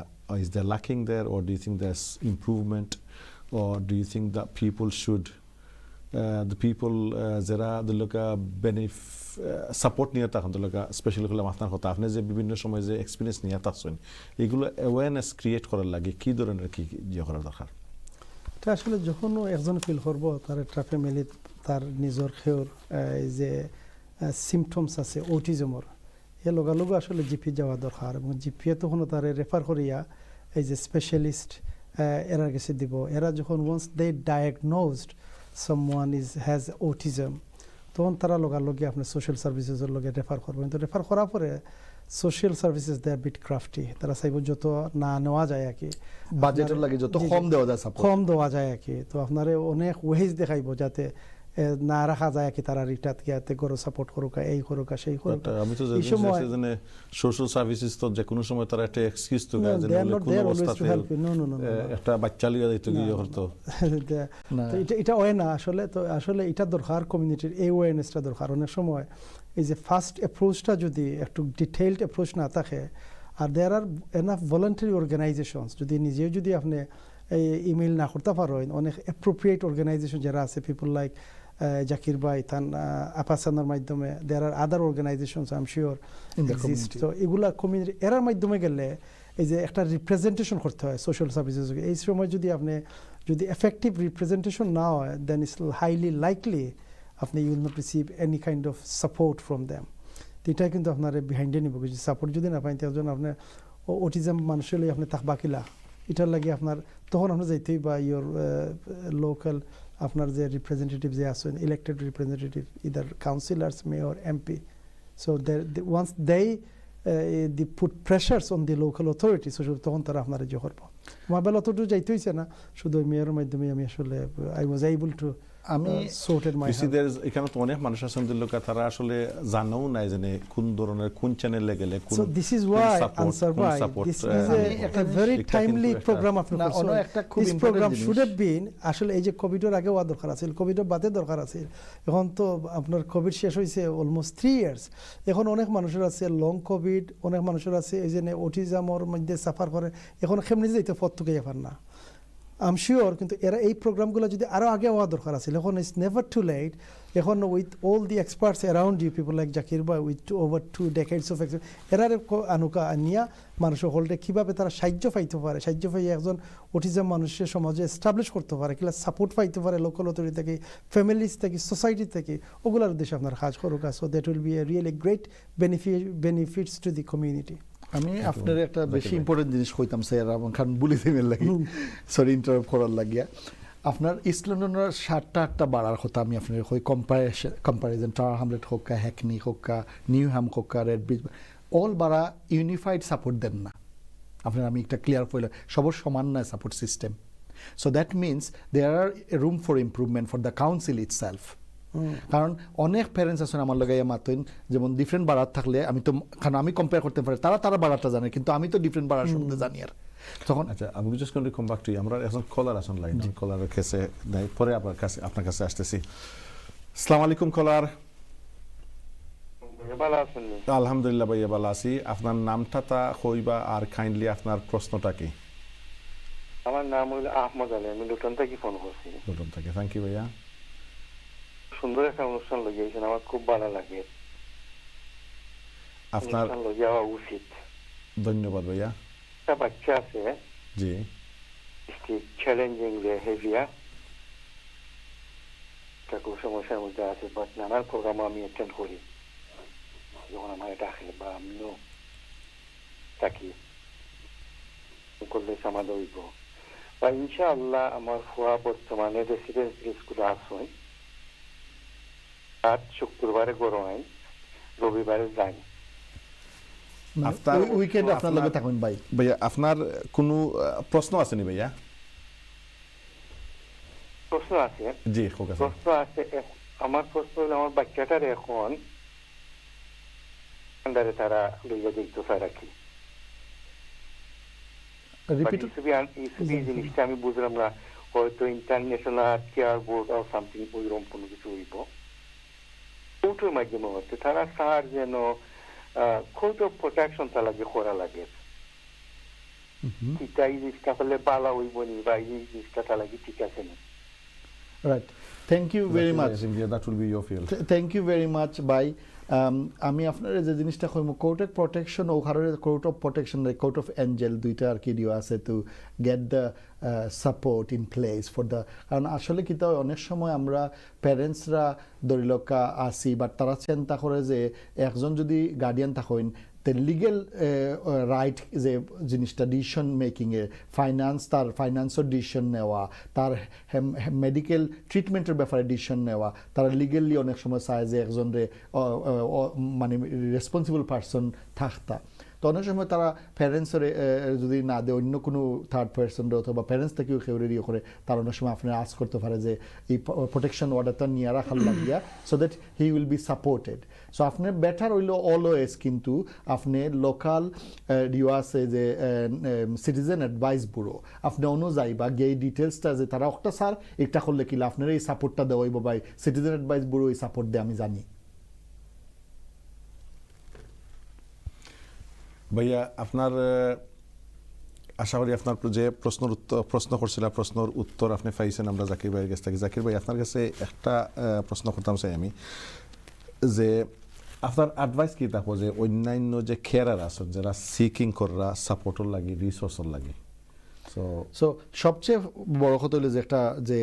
Is the lacking there or do you think that's improvement or do you think the people should যারা দুলোকা সাপোর্ট নিয়ে থাকেন দুলোকা স্পেশালি করলাম আপনার কথা আপনি যে বিভিন্ন সময় যে এক্সপিরিয়েন্স নিয়ে থাকছেন এগুলো অ্যাওয়ারনেস ক্রিয়েট করার লাগে কি ধরনের কি ইয়ে করা দরকার? এটা আসলে যখন একজন ফিল করবো তার একটা ফ্যামিলি তার নিজের খেয়র এই যে সিমটমস আছে অটিজমের এ লগালগ আসলে জিপি যাওয়া দরকার এবং জিপিএ তখন তার রেফার করিয়া এই যে স্পেশালিস্ট এরা কাছে দিব। এরা যখন once they diagnosed someone has autism তখন তারা লগালগে আপনার সোশ্যাল সার্ভিসেসের লগে রেফার করবেন। তো রেফার করার পরে সোশ্যাল সার্ভিসেস দে আর বিট ক্রাফটি, তারা চাইব যত না নেওয়া যায় আর কি বাজেটের লাগে যত কম দেওয়া যায় সাপোর্ট কম দেওয়া যায় আর কি। তো আপনার অনেক ওয়েজ দেখাইব যাতে না রাখা যায় কি তারা রিটাত গিয়াতে গরো সাপোর্ট করুক এই করুক সেই করুক। আমি তো এই সময় সোশ্যাল সার্ভিসেস তো যে কোনো সময় তারা একটা এক্সকিউজ তো গায় যে কোনো অবস্থাতে একটা বাচ্চা লিয়া দিতে গিয়ে হতো এটা হয় না আসলে। তো আসলে এটা দরকার কমিউনিটির এই অ্যাওয়ারনেসটা দরকার। অনেক সময় এই যে ফার্স্ট অ্যাপ্রোচটা যদি একটু ডিটেইলড অ্যাপ্রোচ না থাকে আর দেয়ার আর এনাফ ভলান্টারি অর্গানাইজেশনস যদি নিজেও যদি আপনি ইমেইল না করতে পারেন অনেক অ্যাপ্রোপ্রিয়েট অর্গানাইজেশন যারা আছে পিপল লাইক জাকির ভাই তান আপাসানার মাধ্যমে there are other organisations I am sure exist. তো এগুলা কমিউনিটি এরার মাধ্যমে গেলে এই যে একটা রিপ্রেজেন্টেশন করতে হয় সোশ্যাল সার্ভিসেস। এই সময় যদি আপনি যদি এফেক্টিভ রিপ্রেজেন্টেশন না হয় দেন ইটস হাইলি লাইকলি আপনি you will not receive any kind of support from them. তো এটা কিন্তু আপনার বিহাইন্ডে নিব কিছু সাপোর্ট যদি না পাই তখন আপনার অটিজম মানুষের লই আপনি থাকবা কিলা এটার লাগে আপনার তখন আপনার যাইতেই বা ইয়োর লোকাল আপনার যে রিপ্রেজেন্টেটিভ যে আছেন elected representative either councillors mayor MP so once they the put pressures on the local authority তখন তারা আপনার যে করবো মোবাইল অতটুকু যাইতে হয়েছে না শুধু মেয়রের মাধ্যমে আমি আসলে আই ওয়াজ এবল টু আমি এখানে তো অনেক মানুষ আছেন লোক তারা আসলে জানাও নাই যে কোন ধরনের কোন চ্যানেলে গেলে কোন this is why answer by this is একটা ভেরি টাইমলি প্রোগ্রাম আপনি করছেন। একটা খুব প্রোগ্রাম শুড হ্যাভ বিন আসলে এই যে কোভিডের আগে হওয়া দরকার আছে কোভিডের বাদে দরকার আছে। এখন তো আপনার কোভিড শেষ হয়েছে অলমোস্ট 3 ইয়ার্স। এখন অনেক মানুষের আছে লং কোভিড, অনেক মানুষের আছে এই যে অটিজমের মধ্যে সাফার করে এখন কেমনি যাইতে ফতকে এখন না আই এম শিওর। কিন্তু এরা এই প্রোগ্রামগুলো যদি আরও আগে হওয়া দরকার আছে এখন ইটস নেভার টু লেট। এখন with all the experts around you people like Zakir ভাই with over 2 decades of experience এরার আনুকা আনিয়া মানুষের হলটে কীভাবে তারা সাহায্য পাইতে পারে সাহায্য পাইয়ে একজন অটিজম মানুষের সমাজে এস্টাবলিশ করতে পারে কিংবা সাপোর্ট পাইতে পারে লোকাল অথরিটি থেকে ফ্যামিলিজ থেকে সোসাইটি থেকে ওগুলোর উদ্দেশ্যে আপনার কাজ করুক। So that will B a really great benefits to the community. আমি আপনার একটা বেশি ইম্পর্টেন্ট জিনিস কইতাম স্যার আমার খান বলি দিবেন লাগি সরি ইন্টারাপ্ট করার লাগিয়া আপনার ইস্ট লন্ডনের 7টা বাড়ার কথা আমি আপনার কই কম্পারিজন টাওয়ার হামলেট হোক হ্যাকনি হোক নিউ হ্যাম হোক রেড ব্রিজ অল বাড়া ইউনিফাইড সাপোর্ট দেন না আপনার আমি একটা ক্লিয়ার কইলাম সবার সমান না support system. So that means there are room for improvement for the council itself. কারণ অনেক প্যারেন্টস আছেন আমার লাগাইয়া মাতেন যেমন ডিফারেন্ট বাড়ার থাকলে আমি তো কারণ আমি কম্পেয়ার করতে পারি তারা বাড়াটা জানে কিন্তু আমি তো ডিফারেন্ট বাড়ার সম্বন্ধে জানি আর তখন আচ্ছা আমি just going to come back to আমরা এখন কলার আসুন লাইন কলারের কাছে পরে আপনার কাছে আসতেছি। আসসালামু আলাইকুম কলার। ভালো আছেন? আলহামদুলিল্লাহ ভাইয়া ভালো আছি। আপনার নামটা তা হইবা আর কাইন্ডলি আপনার প্রশ্নটা কি? আমার নাম হলো আহমদ আলী, আমি লুটন থেকে ফোন করছি। লুটন থেকে, থ্যাংক ইউ ভাইয়া। সুন্দর একটা অনুষ্ঠান লাগিয়েছেন, আমার খুব ভালো লাগে। আপনার যাওয়া উচিত। ধন্যবাদ ভাইয়া। একটা বাচ্চা আছে জি চ্যালেঞ্জিং বিহেভিয়ার, খুব সমস্যার মধ্যে আছে, বাট নানান প্রোগ্রাম আমি অ্যাটেন্ড করি। যখন আমার ডাকে বা আমিও থাকি করলে সমাধা হইব বা ইনশাআল্লাহ আমার ফুয়া বর্তমানে রেসিডেন্সিয়াল স্কুলে আসুন আর শুক্রবারে গরমাই রবিবারে যাই উইকেন্ড আপনার লগে থাকুন ভাই। ভাইয়া আপনার কোনো প্রশ্ন আছে নি ভাইয়া? প্রশ্ন আছে, জি হোক আছে। প্রশ্ন আছে। আমার প্রশ্ন হলো আমার বাচ্চাটার এখন আন্ডারে তারা লইয়া যেতে চায় রাখি। এই জিনিসটা আমি বুঝলাম না, হয়তো international care board or something ওইরকম কোনো কিছু হইব কোর্টের মাধ্যমে হচ্ছে তারা স্যার যেন কোর্ট অফ প্রোটেকশন তারা লাগে করা লাগে সেটা এই জিনিসটা হলে বালা হইব নি বা এই জিনিসটা তারা লাগে ঠিক আছে না। Right, thank you very much. That will be your field. Thank you very much ভাই। আমি আপনার যে জিনিসটা কইম কোর্ট অফ প্রোটেকশন ও কারণে court of protection court of angel দুইটা আর কি দিও আছে to get the support in place for the, কারণ আসলে কি তো অনেক সময় আমরা প্যারেন্টসরা দরিলকা আসি বাট তারা চিন্তা করে যে একজন যদি গার্ডিয়ান থাকেন তে লিগেল রাইট যে জিনিসটা ডিসিশন মেকিংয়ে তার ফাইন্যান্সের ডিসিশন নেওয়া, তার মেডিকেল ট্রিটমেন্টের ব্যাপারে ডিসিশন নেওয়া, তারা লিগেলি অনেক সময় চায় যে একজনের মানে রেসপন্সিবল পার্সন থাকতা। তো অনেক সময় তারা প্যারেন্টসের যদি না দেয় অন্য কোনো থার্ড পার্সনরে অথবা প্যারেন্টস থেকেও কেউ রেডি করে, তার অনেক সময় আপনার আজ করতে পারে যে এই প্রোটেকশন অর্ডারটা নিয়ে রাখার লাগিয়া so that he will be supported. So আপনার বেটার হইল অলওয়েজ কিন্তু আপনি লোকাল রিও আছে যে সিটিজেন অ্যাডভাইস ব্যুরো আপনি অনুযায়ী বা গেই ডিটেলসটা যে তারা একটা স্যার একটা করলে কিলা আপনার এই সাপোর্টটা দেওয়া হইব ভাই সিটিজেন অ্যাডভাইস ব্যুরো এই সাপোর্ট দেয় আমি জানি। ভাইয়া আপনার আশা করি আপনার যে প্রশ্ন করছিল প্রশ্নের উত্তর আপনি পাইছেন আমরা জাকির ভাইয়ের কাছ থেকে। জাকির ভাই আপনার কাছে একটা প্রশ্ন করতাম চাই আমি, যে আপনার অ্যাডভাইস কি থাকবো যে অন্যান্য যে কেয়ারার আছেন যারা সিকিং করা সাপোর্টের লাগি রিসোর্সের লাগি? সো সবচেয়ে বড় কথা হলো যে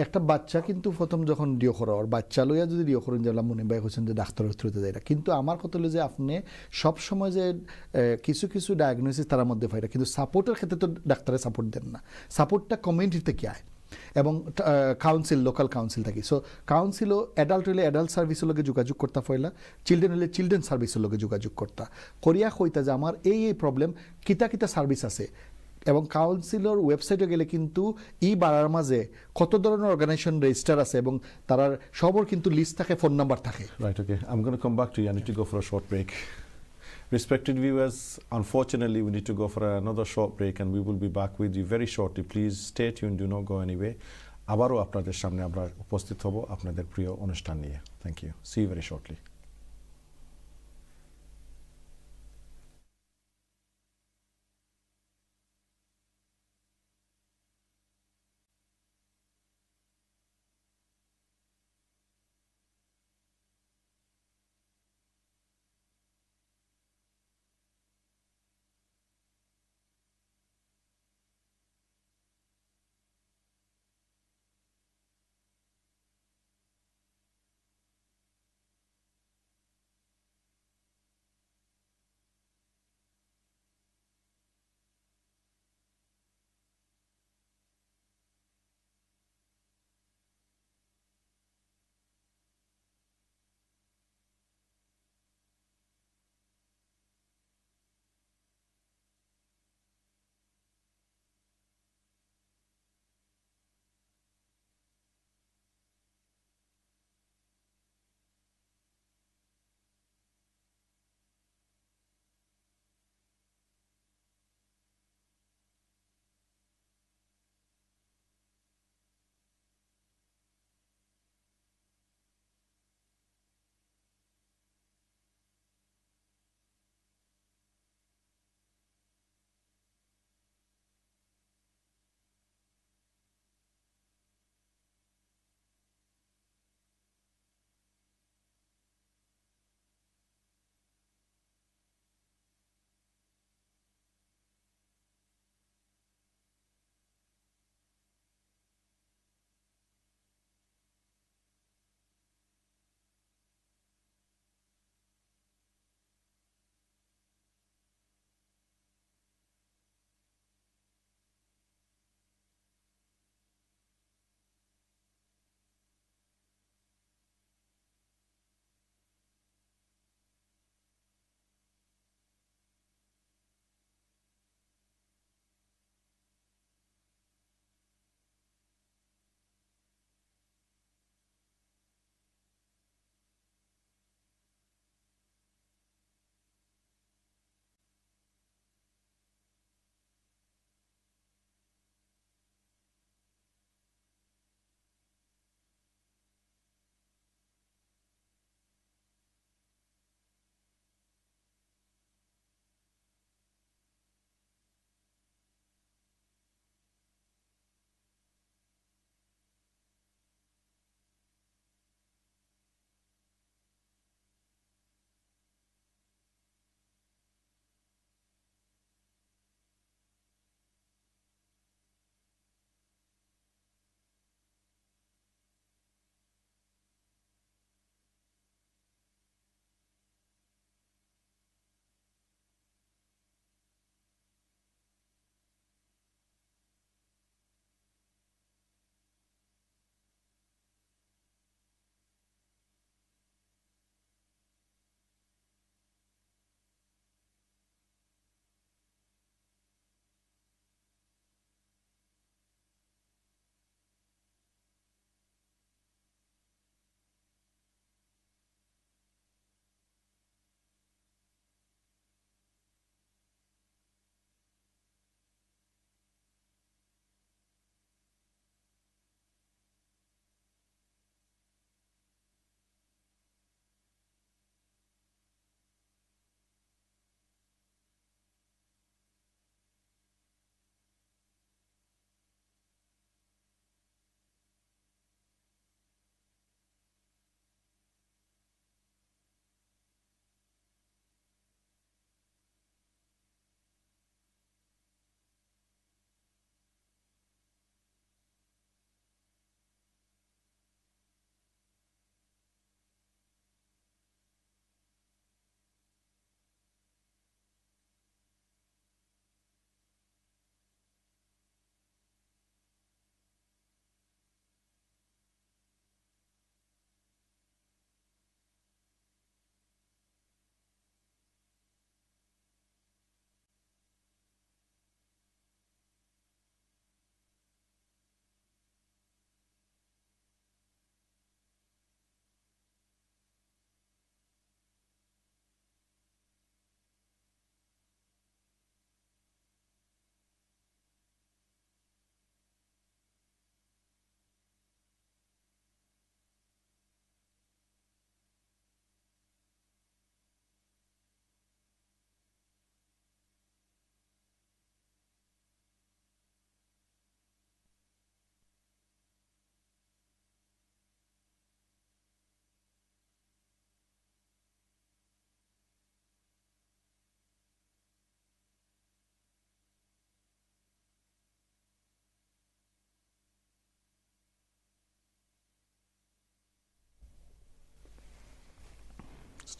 একটা বাচ্চা কিন্তু প্রথম যখন ডিও করা ওর বাচ্চা লইয়া যদি ডিও করেন যেগুলো মনে ভাই হচ্ছেন যে ডাক্তারের থ্রুতে দেয় না, কিন্তু আমার কথা হলো যে আপনি সবসময় যে কিছু কিছু ডায়াগনোসিস তার মধ্যে পাই না, কিন্তু সাপোর্টের ক্ষেত্রে তো ডাক্তারের সাপোর্ট দেন না, সাপোর্টটা কমিউনিটি থেকে আয় এবং কাউন্সিল লোকাল কাউন্সিল থাকি। সো কাউন্সিলও অ্যাডাল্ট হলে অ্যাডাল্ট সার্ভিসের লগে যোগাযোগ করতে পয়লা, চিলড্রেন হলে চিলড্রেন সার্ভিসের লগে যোগাযোগ করতা করিয়া কইতা যে আমার এই প্রবলেম কিতা কিতা সার্ভিস আছে। এবং কাউন্সিলর ওয়েবসাইটে গেলে কিন্তু বাড়ার মাঝে কত ধরনের অর্গানাইজেশন রেজিস্টার আছে এবং তার সবর কিন্তু লিস্ট থাকে, ফোন নাম্বার থাকে। Right, okay. I'm going to come back to you. I need to go for a short break. Respected viewers, unfortunately we need to go for another short break and we will be back with you very shortly. Please stay tuned, do not go anywhere. আবারও আপনাদের সামনে আমরা উপস্থিত হব আপনাদের প্রিয় অনুষ্ঠান নিয়ে। Thank you. See you very shortly.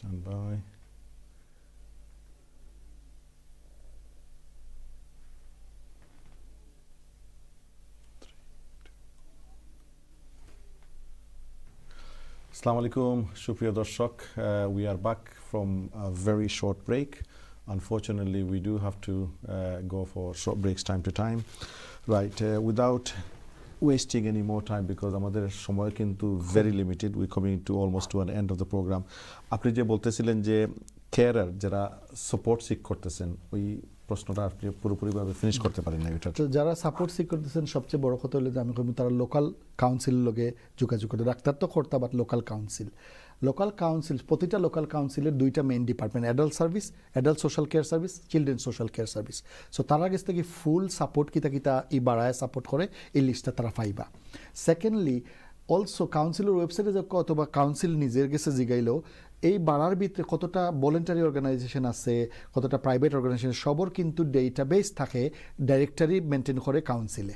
Stand by. Assalamu alaikum, Shukriya Darshak. We are back from a very short break. Unfortunately, we do have to go for short breaks time to time. Right, without wasting any more time, because আমাদের সময় কিন্তু very limited, we're coming to almost to an end of the program. আপনি যে বলতেছিলেন যে কেয়ারার যারা সাপোর্ট সিক করতেছেন, ওই প্রশ্নটা আপনি পুরোপুরিভাবে ফিনিশ করতে পারেন না এটা। তো যারা সাপোর্ট সিক করতেছেন সবচেয়ে বড় কথা হলো যে আমি কইব তারা লোকাল কাউন্সিল লগে যোগাযোগ করে, ডাক্তার তো করতে, বাট লোকাল কাউন্সিল প্রতিটা লোকাল কাউন্সিলের দুইটা main department, adult service, adult social care service, children social care service. So তারা কাছ থেকে ফুল সাপোর্ট কিতা ই বাড়ায় সাপোর্ট করে এই লিস্টটা তারা পাইবা। সেকেন্ডলি অলসো কাউন্সিলের ওয়েবসাইটে যে অথবা কাউন্সিল নিজের কাছে জিগাইলেও এই বাড়ার ভিতরে কতটা ভলেন্টারি অর্গানাইজেশন আছে, কতটা প্রাইভেট অর্গানাইজেশন, সবর কিন্তু ডেটাবেস থাকে, ডাইরেক্টরি মেনটেন করে কাউন্সিল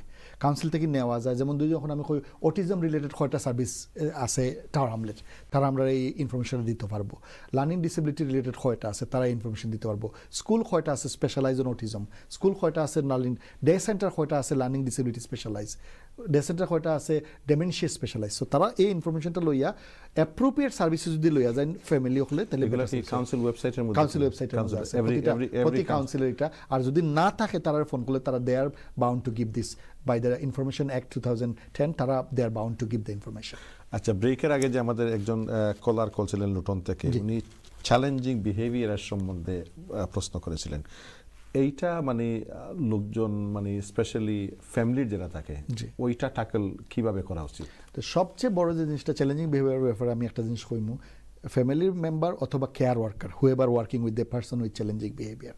থেকে নেওয়া যায়। যেমন যখন আমি কই অটিজম রিলেটেড কয়টা সার্ভিস আছে টাওয়ার হামলেট, তারা আমরা এই ইনফরমেশন দিতে পারবো। লার্নিং ডিসেবিলিটি রিলেটেড কয়টা আছে তারা ইনফরমেশন দিতে পারবো। স্কুল কয়টা আছে স্পেশালাইজ অন অটিজম, স্কুল কয়টা আছে লার্নিং ডে সেন্টার, কয়টা আছে learning disability specialize day centre, কয়টা আছে ডেমেনশিয়া স্পেশালাইজ। সো তারা এই ইনফরমেশনটা লইয়া অ্যাপ্রোপ্রিয়েট সার্ভিসেস যদি লইয়া যায় ফ্যামিলি হলে, তাহলে কাউন্সিল ওয়েবসাইটের মধ্যে প্রতি কাউন্সিলের এটা। আর যদি না থাকে তারা ফোন করলে তারা they are bound to give this by the information act 2010, তারা they are bound to give the information. আচ্ছা, ব্রেকের আগে যে আমাদের একজন কলার কল ছিলেন লুটন থেকে, উনি চ্যালেঞ্জিং বিহেভিয়ারের সম্বন্ধে প্রশ্ন করেছিলেন। এইটা মানে লোকজন মানে স্পেশালি ফ্যামিলির যারা থাকে ওইটা ট্যাকল কিভাবে করা উচিত? তো সবচেয়ে বড় যে জিনিসটা চ্যালেঞ্জিং বিহেভিয়ার ব্যাপারে আমি একটা জিনিস কইমু, ফ্যামিলির মেম্বার অথবা care worker whoever working with the person with challenging behaviour,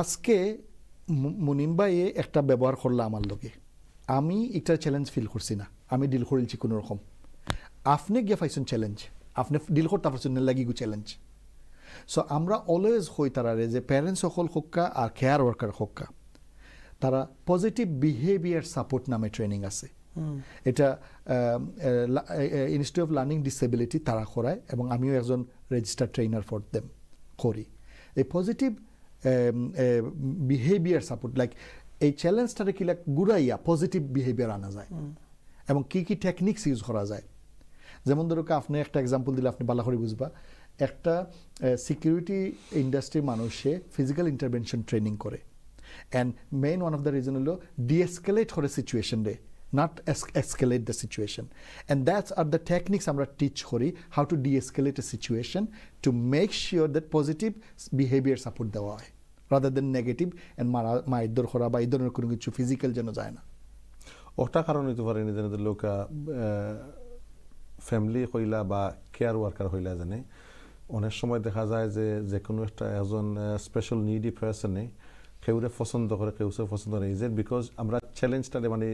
আজকে মুনিম ভাইয়ে একটা ব্যবহার করলো আমার লোকে, আমি একটা চ্যালেঞ্জ ফিল করছি না, আমি ডিল করেছি কোনো রকম, আপনি গিয়ে পাইছেন চ্যালেঞ্জ, আপনি ডিল করতে পারছেন না লাগি গু চ্যালেঞ্জ। সো আমরা অলওয়েজ হই তারারে যে প্যারেন্টস সকল হোক্কা আর কেয়ার ওয়ার্কার হোক্কা, তারা পজিটিভ বিহেভিয়ার সাপোর্ট নামে ট্রেনিং আছে। এটা ইনস্টিটিউট অফ লার্নিং ডিসেবিলিটি তারা করায় এবং আমিও একজন রেজিস্টার ট্রেনার ফর দেম করি। এই পজিটিভ বিহেভিয়ার সাপোর্ট লাইক এই চ্যালেঞ্জটারে কিলা গুড়াইয়া পজিটিভ বিহেভিয়ার আনা যায় এবং কি কি টেকনিক্স ইউজ করা যায়। যেমন ধরো আপনি একটা এক্সাম্পল দিলে আপনি ভালো করে বুঝবা, একটা সিকিউরিটি ইন্ডাস্ট্রির মানুষে ফিজিক্যাল ইন্টারভেনশন ট্রেনিং করে, and main one of the reason হলো ডিএসকেলেট করে সিচুয়েশন রে, not escalate the situation, and that's are the techniques আমরা teach করি how to de-escalate a situation to make sure that positive behavior support দেওয়া হয় rather than negative and মাইদর করা বা এই ধরনের কোনো কিছু ফিজিক্যাল যেন যায় না। ওটা কারণ হইতে পারে নিজের লোক ফ্যামিলি হইলা বা কেয়ার ওয়ার্কার হইলা জানে অনেক সময় দেখা যায় যে কোনো একটা একজন স্পেশাল নিডি পার্সনে কেউরে পছন্দ করে কেউ পছন্দ করে, ইজ ইট বিকজ আমরা চ্যালেঞ্জটা মানে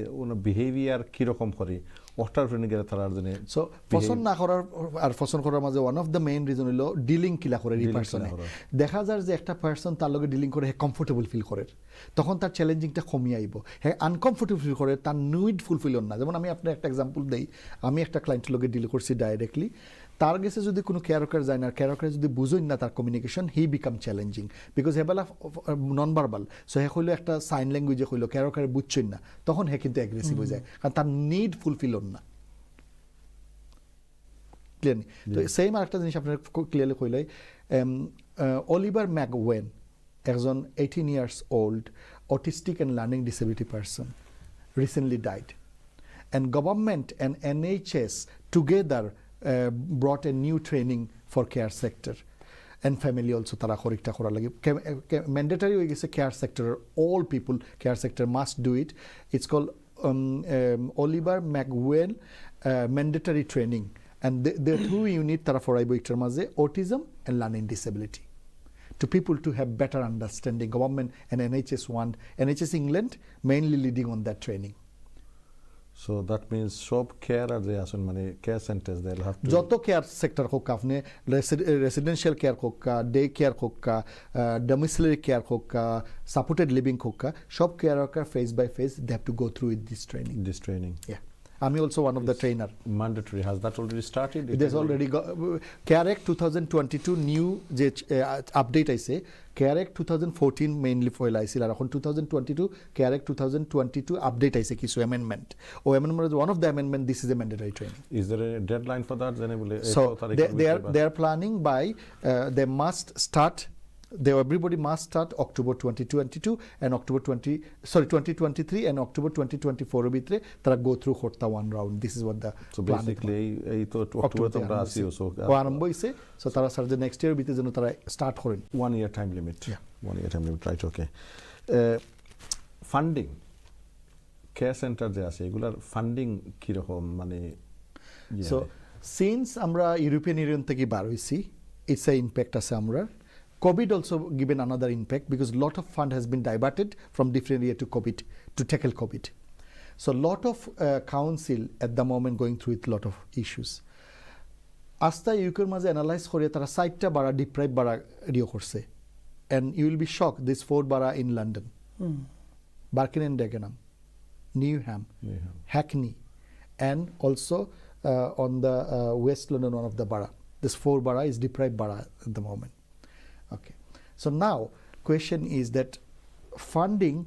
বিহেভিয়ার কিরকম করি ওটার ট্রেনিং এর তার জন্য। সো পছন্দ না করার আর পছন্দ করার মাঝে one of the main reason হলো ডিলিং কিলা করে এই পারসনে। দেখা যায় যে একটা পারসন তার লগে ডিলিং করে কমফোর্টেবল ফিল করে, তখন তার চ্যালেঞ্জিংটা কমিয়ে আইব। হ্যাঁ, আনকমফোর্টেবল ফিল করে, তার নিড ফুলফিল না। যেমন আমি আপনার একটা এক্সাম্পল দেই, আমি একটা ক্লায়েন্টের লগে ডিল করছি ডাইরেক্টলি, তার কাছে যদি কোনো কেয়ারকার যায় না, কেয়ারকার যদি বুঝেন না তার communication, he become challenging because হেবেলা নন ভার্বাল। সো হে হইলো একটা সাইন ল্যাঙ্গুয়েজে হইলো কেয়ারকারে বুঝছেন না, তখন হে কিন্তু অ্যাগ্রেসিভ হয়ে যায়, কারণ তার নিড ফুলফিল না। ক্লিয়ারলি তো সেম আরেকটা জিনিস আপনার ক্লিয়ারলি কইলাই, অলিভার ম্যাকওয়েন একজন 18 years old autistic and learning disability person recently died, and government and NHS together brought a new training for care sector and family also tara khorikta kora lagi mandatory hoye geche care sector, all people care sector must do it. It's called Oliver McWell mandatory training, and the two unit tara foraibo ektar maze autism and learning disability to people to have better understanding. Government and NHS England mainly leading on that training. So that means সব কেয়ার আর যে আসুন মানে care centres they have to যত কেয়ার সেক্টর হোক, আপনি রেসিডেন্সিয়াল কেয়ার হোক, ডে কেয়ার হোক, ডোমিসিলারি কেয়ার হোক, সাপোর্টেড লিভিং হোক, সব care worker face by face they have to go through with this training. Yeah আমি also one of the trainer. Mandatory. Has that already started? It has already got CARE Act 2022 new যে আপডেট আইছে CARE Act 2014 মেইনলি ফয়লা আইছিল আর এখন 2022 CARE Act 2022 আপডেট আইছে কিছু amendment. Amendment is one of the amendment, this is a mandatory training. Is there a deadline for that? So they are planning by they must start everybody must start October 2022 and 2023 and October 2024 এর ভিতরে তারা go through হরতা one round. This is what the so basically এই তো অক্টোবর তো আমরা আসি সো আরম্ভ হইছে সো তারা স্যার যে নেক্সট ইয়ার ভিতরে যেন তারা স্টার্ট করেন 1 year time limit. 1 year time limit, right? Okay. Funding care centre যে আছে এগুলার ফান্ডিং কি রকম মানে সো সিন্স আমরা ইউরোপিয়ান ইউনিয়ন থেকে বার হইছি ইটস আ ইমপ্যাক্ট আছে আমরা COVID also given another impact because lot of fund has been diverted from different area to COVID to tackle COVID. So lot of council at the moment going through with lot of issues. Asta ইউকের মাঝে অ্যানালাইজ করে তারা 60টা বাড়া ডিপ্রাইভ বাড়া রিও করছে and you will be shocked this 4 বাড়া in London, Barking and Dagenham, Newham, Hackney and also on the West London one of the borough. This 4 borough is deprived borough at the moment. Okay, so now question is that funding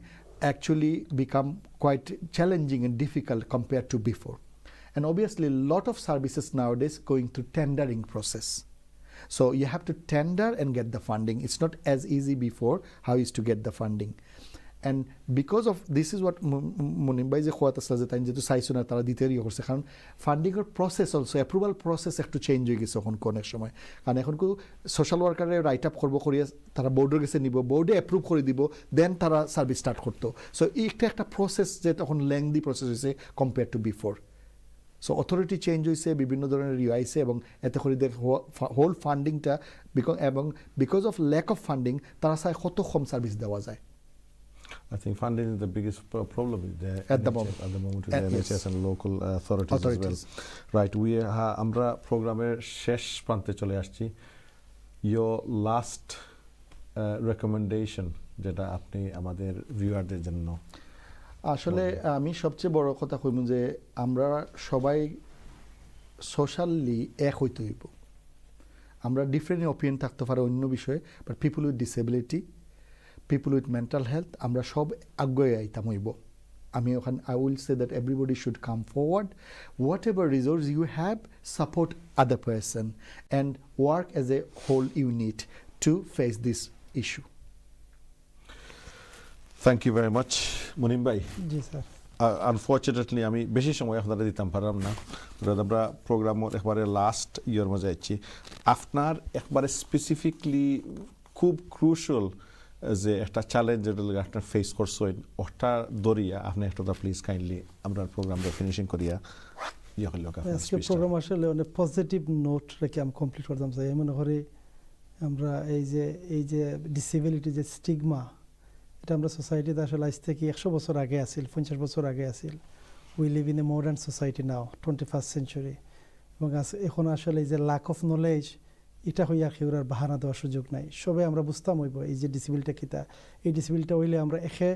actually become quite challenging and difficult compared to before, and obviously a lot of services nowadays going through tendering process. So you have to tender and get the funding. It's not as easy before how is to get the funding. And because of this is what মুনিমবাই যে খোয়াত আসলে যে তাই যেহেতু চাইছো না তারা দিতে ইয়ে করছে কারণ ফান্ডিংয়ের প্রসেস অলসো অ্যাপ্রুভাল প্রসেস একটু চেঞ্জ হয়ে গেছে এখন অনেক সময় কারণ এখন সোশ্যাল ওয়ার্কারে রাইট আপ করবো করিয়া তারা বোর্ডের কাছে নিব বোর্ডে অ্যাপ্রুভ করে দিব দেন তারা সার্ভিস স্টার্ট করতো সো এইটা একটা প্রসেস যে তখন লেংদি প্রসেস হয়েছে compare to before so authority change হয়েছে বিভিন্ন ধরনের ইয়ে আইছে এবং এতে করে হোল ফান্ডিংটা because of lack of funding তারা চায় কত কম সার্ভিস দেওয়া যায় I think funding is the biggest problem with the at the moment with the NHS and local authorities as well. Right, we আমরা প্রোগ্রামের শেষ প্রান্তে চলে আসছি your last recommendation যেটা আপনি আমাদের ভিউয়ারদের জন্য আসলে আমি সবচেয়ে বড় কথা কইব যে আমরা সবাই সোশ্যালি এক হইতে হইব আমরা ডিফারেন্ট ওপিনিয়ন থাকতে পারে অন্য বিষয়ে but people with disability people with mental health আমরা সব আগ্রহে আইতাম হইব আমি ওখানে I will say that everybody should come forward whatever resource you have support other person and work as a whole unit to face this issue. Thank you very much Munim ভাই জি স্যার আনফর্চুনেটলি আমি বেশি সময় আপনারা দিতাম পারলাম না আমরা প্রোগ্রামের একবারে লাস্ট ইয়ার মধ্যে যাচ্ছি আপনার একবারে স্পেসিফিকলি খুব ক্রুশাল যে একটা চ্যালেঞ্জ যেটা আপনার ফেস করছেন ওটা দরিয়া আপনি একটা প্লিজ কাইন্ডলি আমরা প্রোগ্রামটা ফিনিশিং করিয়া আজকে প্রোগ্রাম আসলে অনেক পজিটিভ নোট রেখে আমি কমপ্লিট করতাম চাই মনে করি আমরা এই যে ডিসেবিলিটি যে স্টিগমা এটা আমরা সোসাইটিতে আসলে আজ থেকে 100 বছর আগে আসিল 50 বছর আগে আসিল we live in a modern society now 21st century এবং এখন আসলে এই যে ল্যাক অফ নলেজ এটা হইয়া কেউর আর বাহানা দেওয়ার সুযোগ নাই সবাই আমরা বুঝতাম হইব এই যে ডিসেবিলিটা কিতা এই ডিসেবিলিটা হইলে আমরা এখে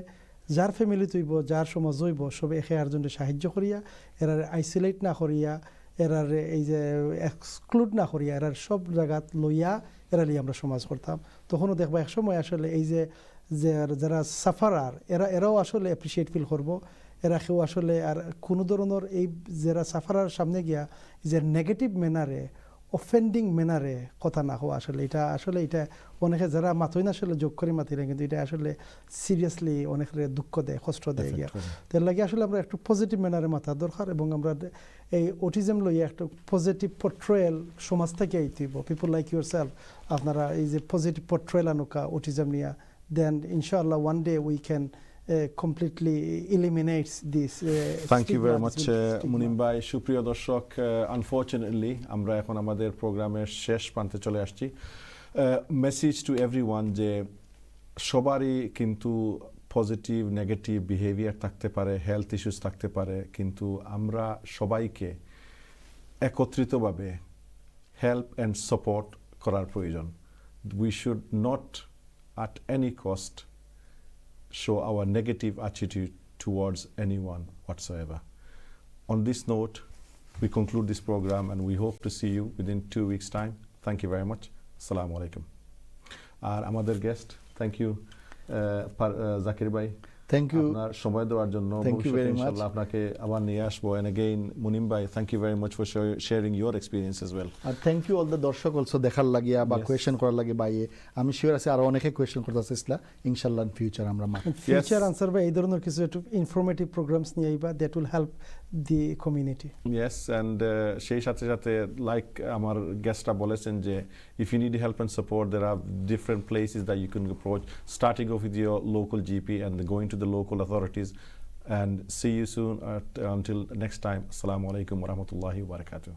যার ফ্যামিলি তৈব যার সমাজ হইব সবে এখে আরজনকে সাহায্য করিয়া এরার আইসোলেট না করিয়া এরার এই যে এক্সক্লুড না করিয়া এরার সব জায়গাত লইয়া এরালি আমরা সমাজ করতাম তখনও দেখবা একসময় আসলে এই যে যারা সাফারার এরাও আসলে অ্যাপ্রিসিয়েট ফিল করবো এরা কেউ আসলে আর কোনো ধরনের এই যারা সাফারার সামনে গিয়া যে নেগেটিভ ম্যানারে অফেন্ডিং ম্যানারে কথা না হওয়া আসলে এটা অনেকে যারা মাথই না আসলে যোগ করে মাথি না কিন্তু এটা আসলে সিরিয়াসলি অনেকের দুঃখ দেয় কষ্ট দেয় গিয়া তার লাগে আসলে আমরা একটু পজিটিভ ম্যানারে মাথা দরকার এবং আমরা এই অটিজম লইয়া একটা পজিটিভ পোর্ট্রেয়াল সমাজ থেকে আইতেইব পিপল লাইক ইউর সেলফ আপনারা এই যে পজিটিভ পোর্ট্রেয়াল আনুকা অটিজম নিয়া দেন ইনশাআল্লাহ one day we can completely eliminates this thank you very much Munim ভাই সুপ্রিয় দর্শক আনফরচুনেটলি আমরা এখন আমাদের প্রোগ্রামের শেষ প্রান্তে চলে আসছি মেসেজ টু এভরিওয়ান যে সবারই কিন্তু পজিটিভ নেগেটিভ বিহেভিয়ার থাকতে পারে হেলথ ইস্যুস থাকতে পারে কিন্তু আমরা সবাইকে একত্রিতভাবে হেল্প অ্যান্ড সাপোর্ট করার প্রয়োজন we should not at any cost show our negative attitude towards anyone whatsoever. On this note, we conclude this program and we hope to see you within 2 weeks' time. Thank you very much. Assalamu alaikum. আর আমাদের গেস্ট, থ্যাংক ইউ জাকির ভাই, থ্যাংক ইউ, আপনার সময় দেওয়ার জন্য। Thank you very much. ইনশাআল্লাহ আপনাকে আবার নিয়ে আসবো। And again, মুনিম ভাই, thank you very much for sharing your experience as well. আর থ্যাংক ইউ অল দ্য দর্শক অলসো দেখার লাগিয়া বা Yes. কোয়েশ্চেন করার লাগে বাইয়ে। আমি শিওর আছে আরো অনেকে কোয়েশ্চেন করতে আসছিলা, ইনশাআল্লাহ ইন ফিউচার আমরা ফিউচার আনসার বা এই ধরনের কিছু একটু ইনফরমেটিভ প্রোগ্রামস নিয়ে আইবা, that will help the community. Yes, and সেই সাথে সাথে লাইক আমার গেস্টরা বলেছেন যে if you need help and support, there are different places that you can approach, starting off with your local GP and going to the local authorities. And see you soon. Until next time, Assalamu alaikum wa rahmatullahi wa barakatuh.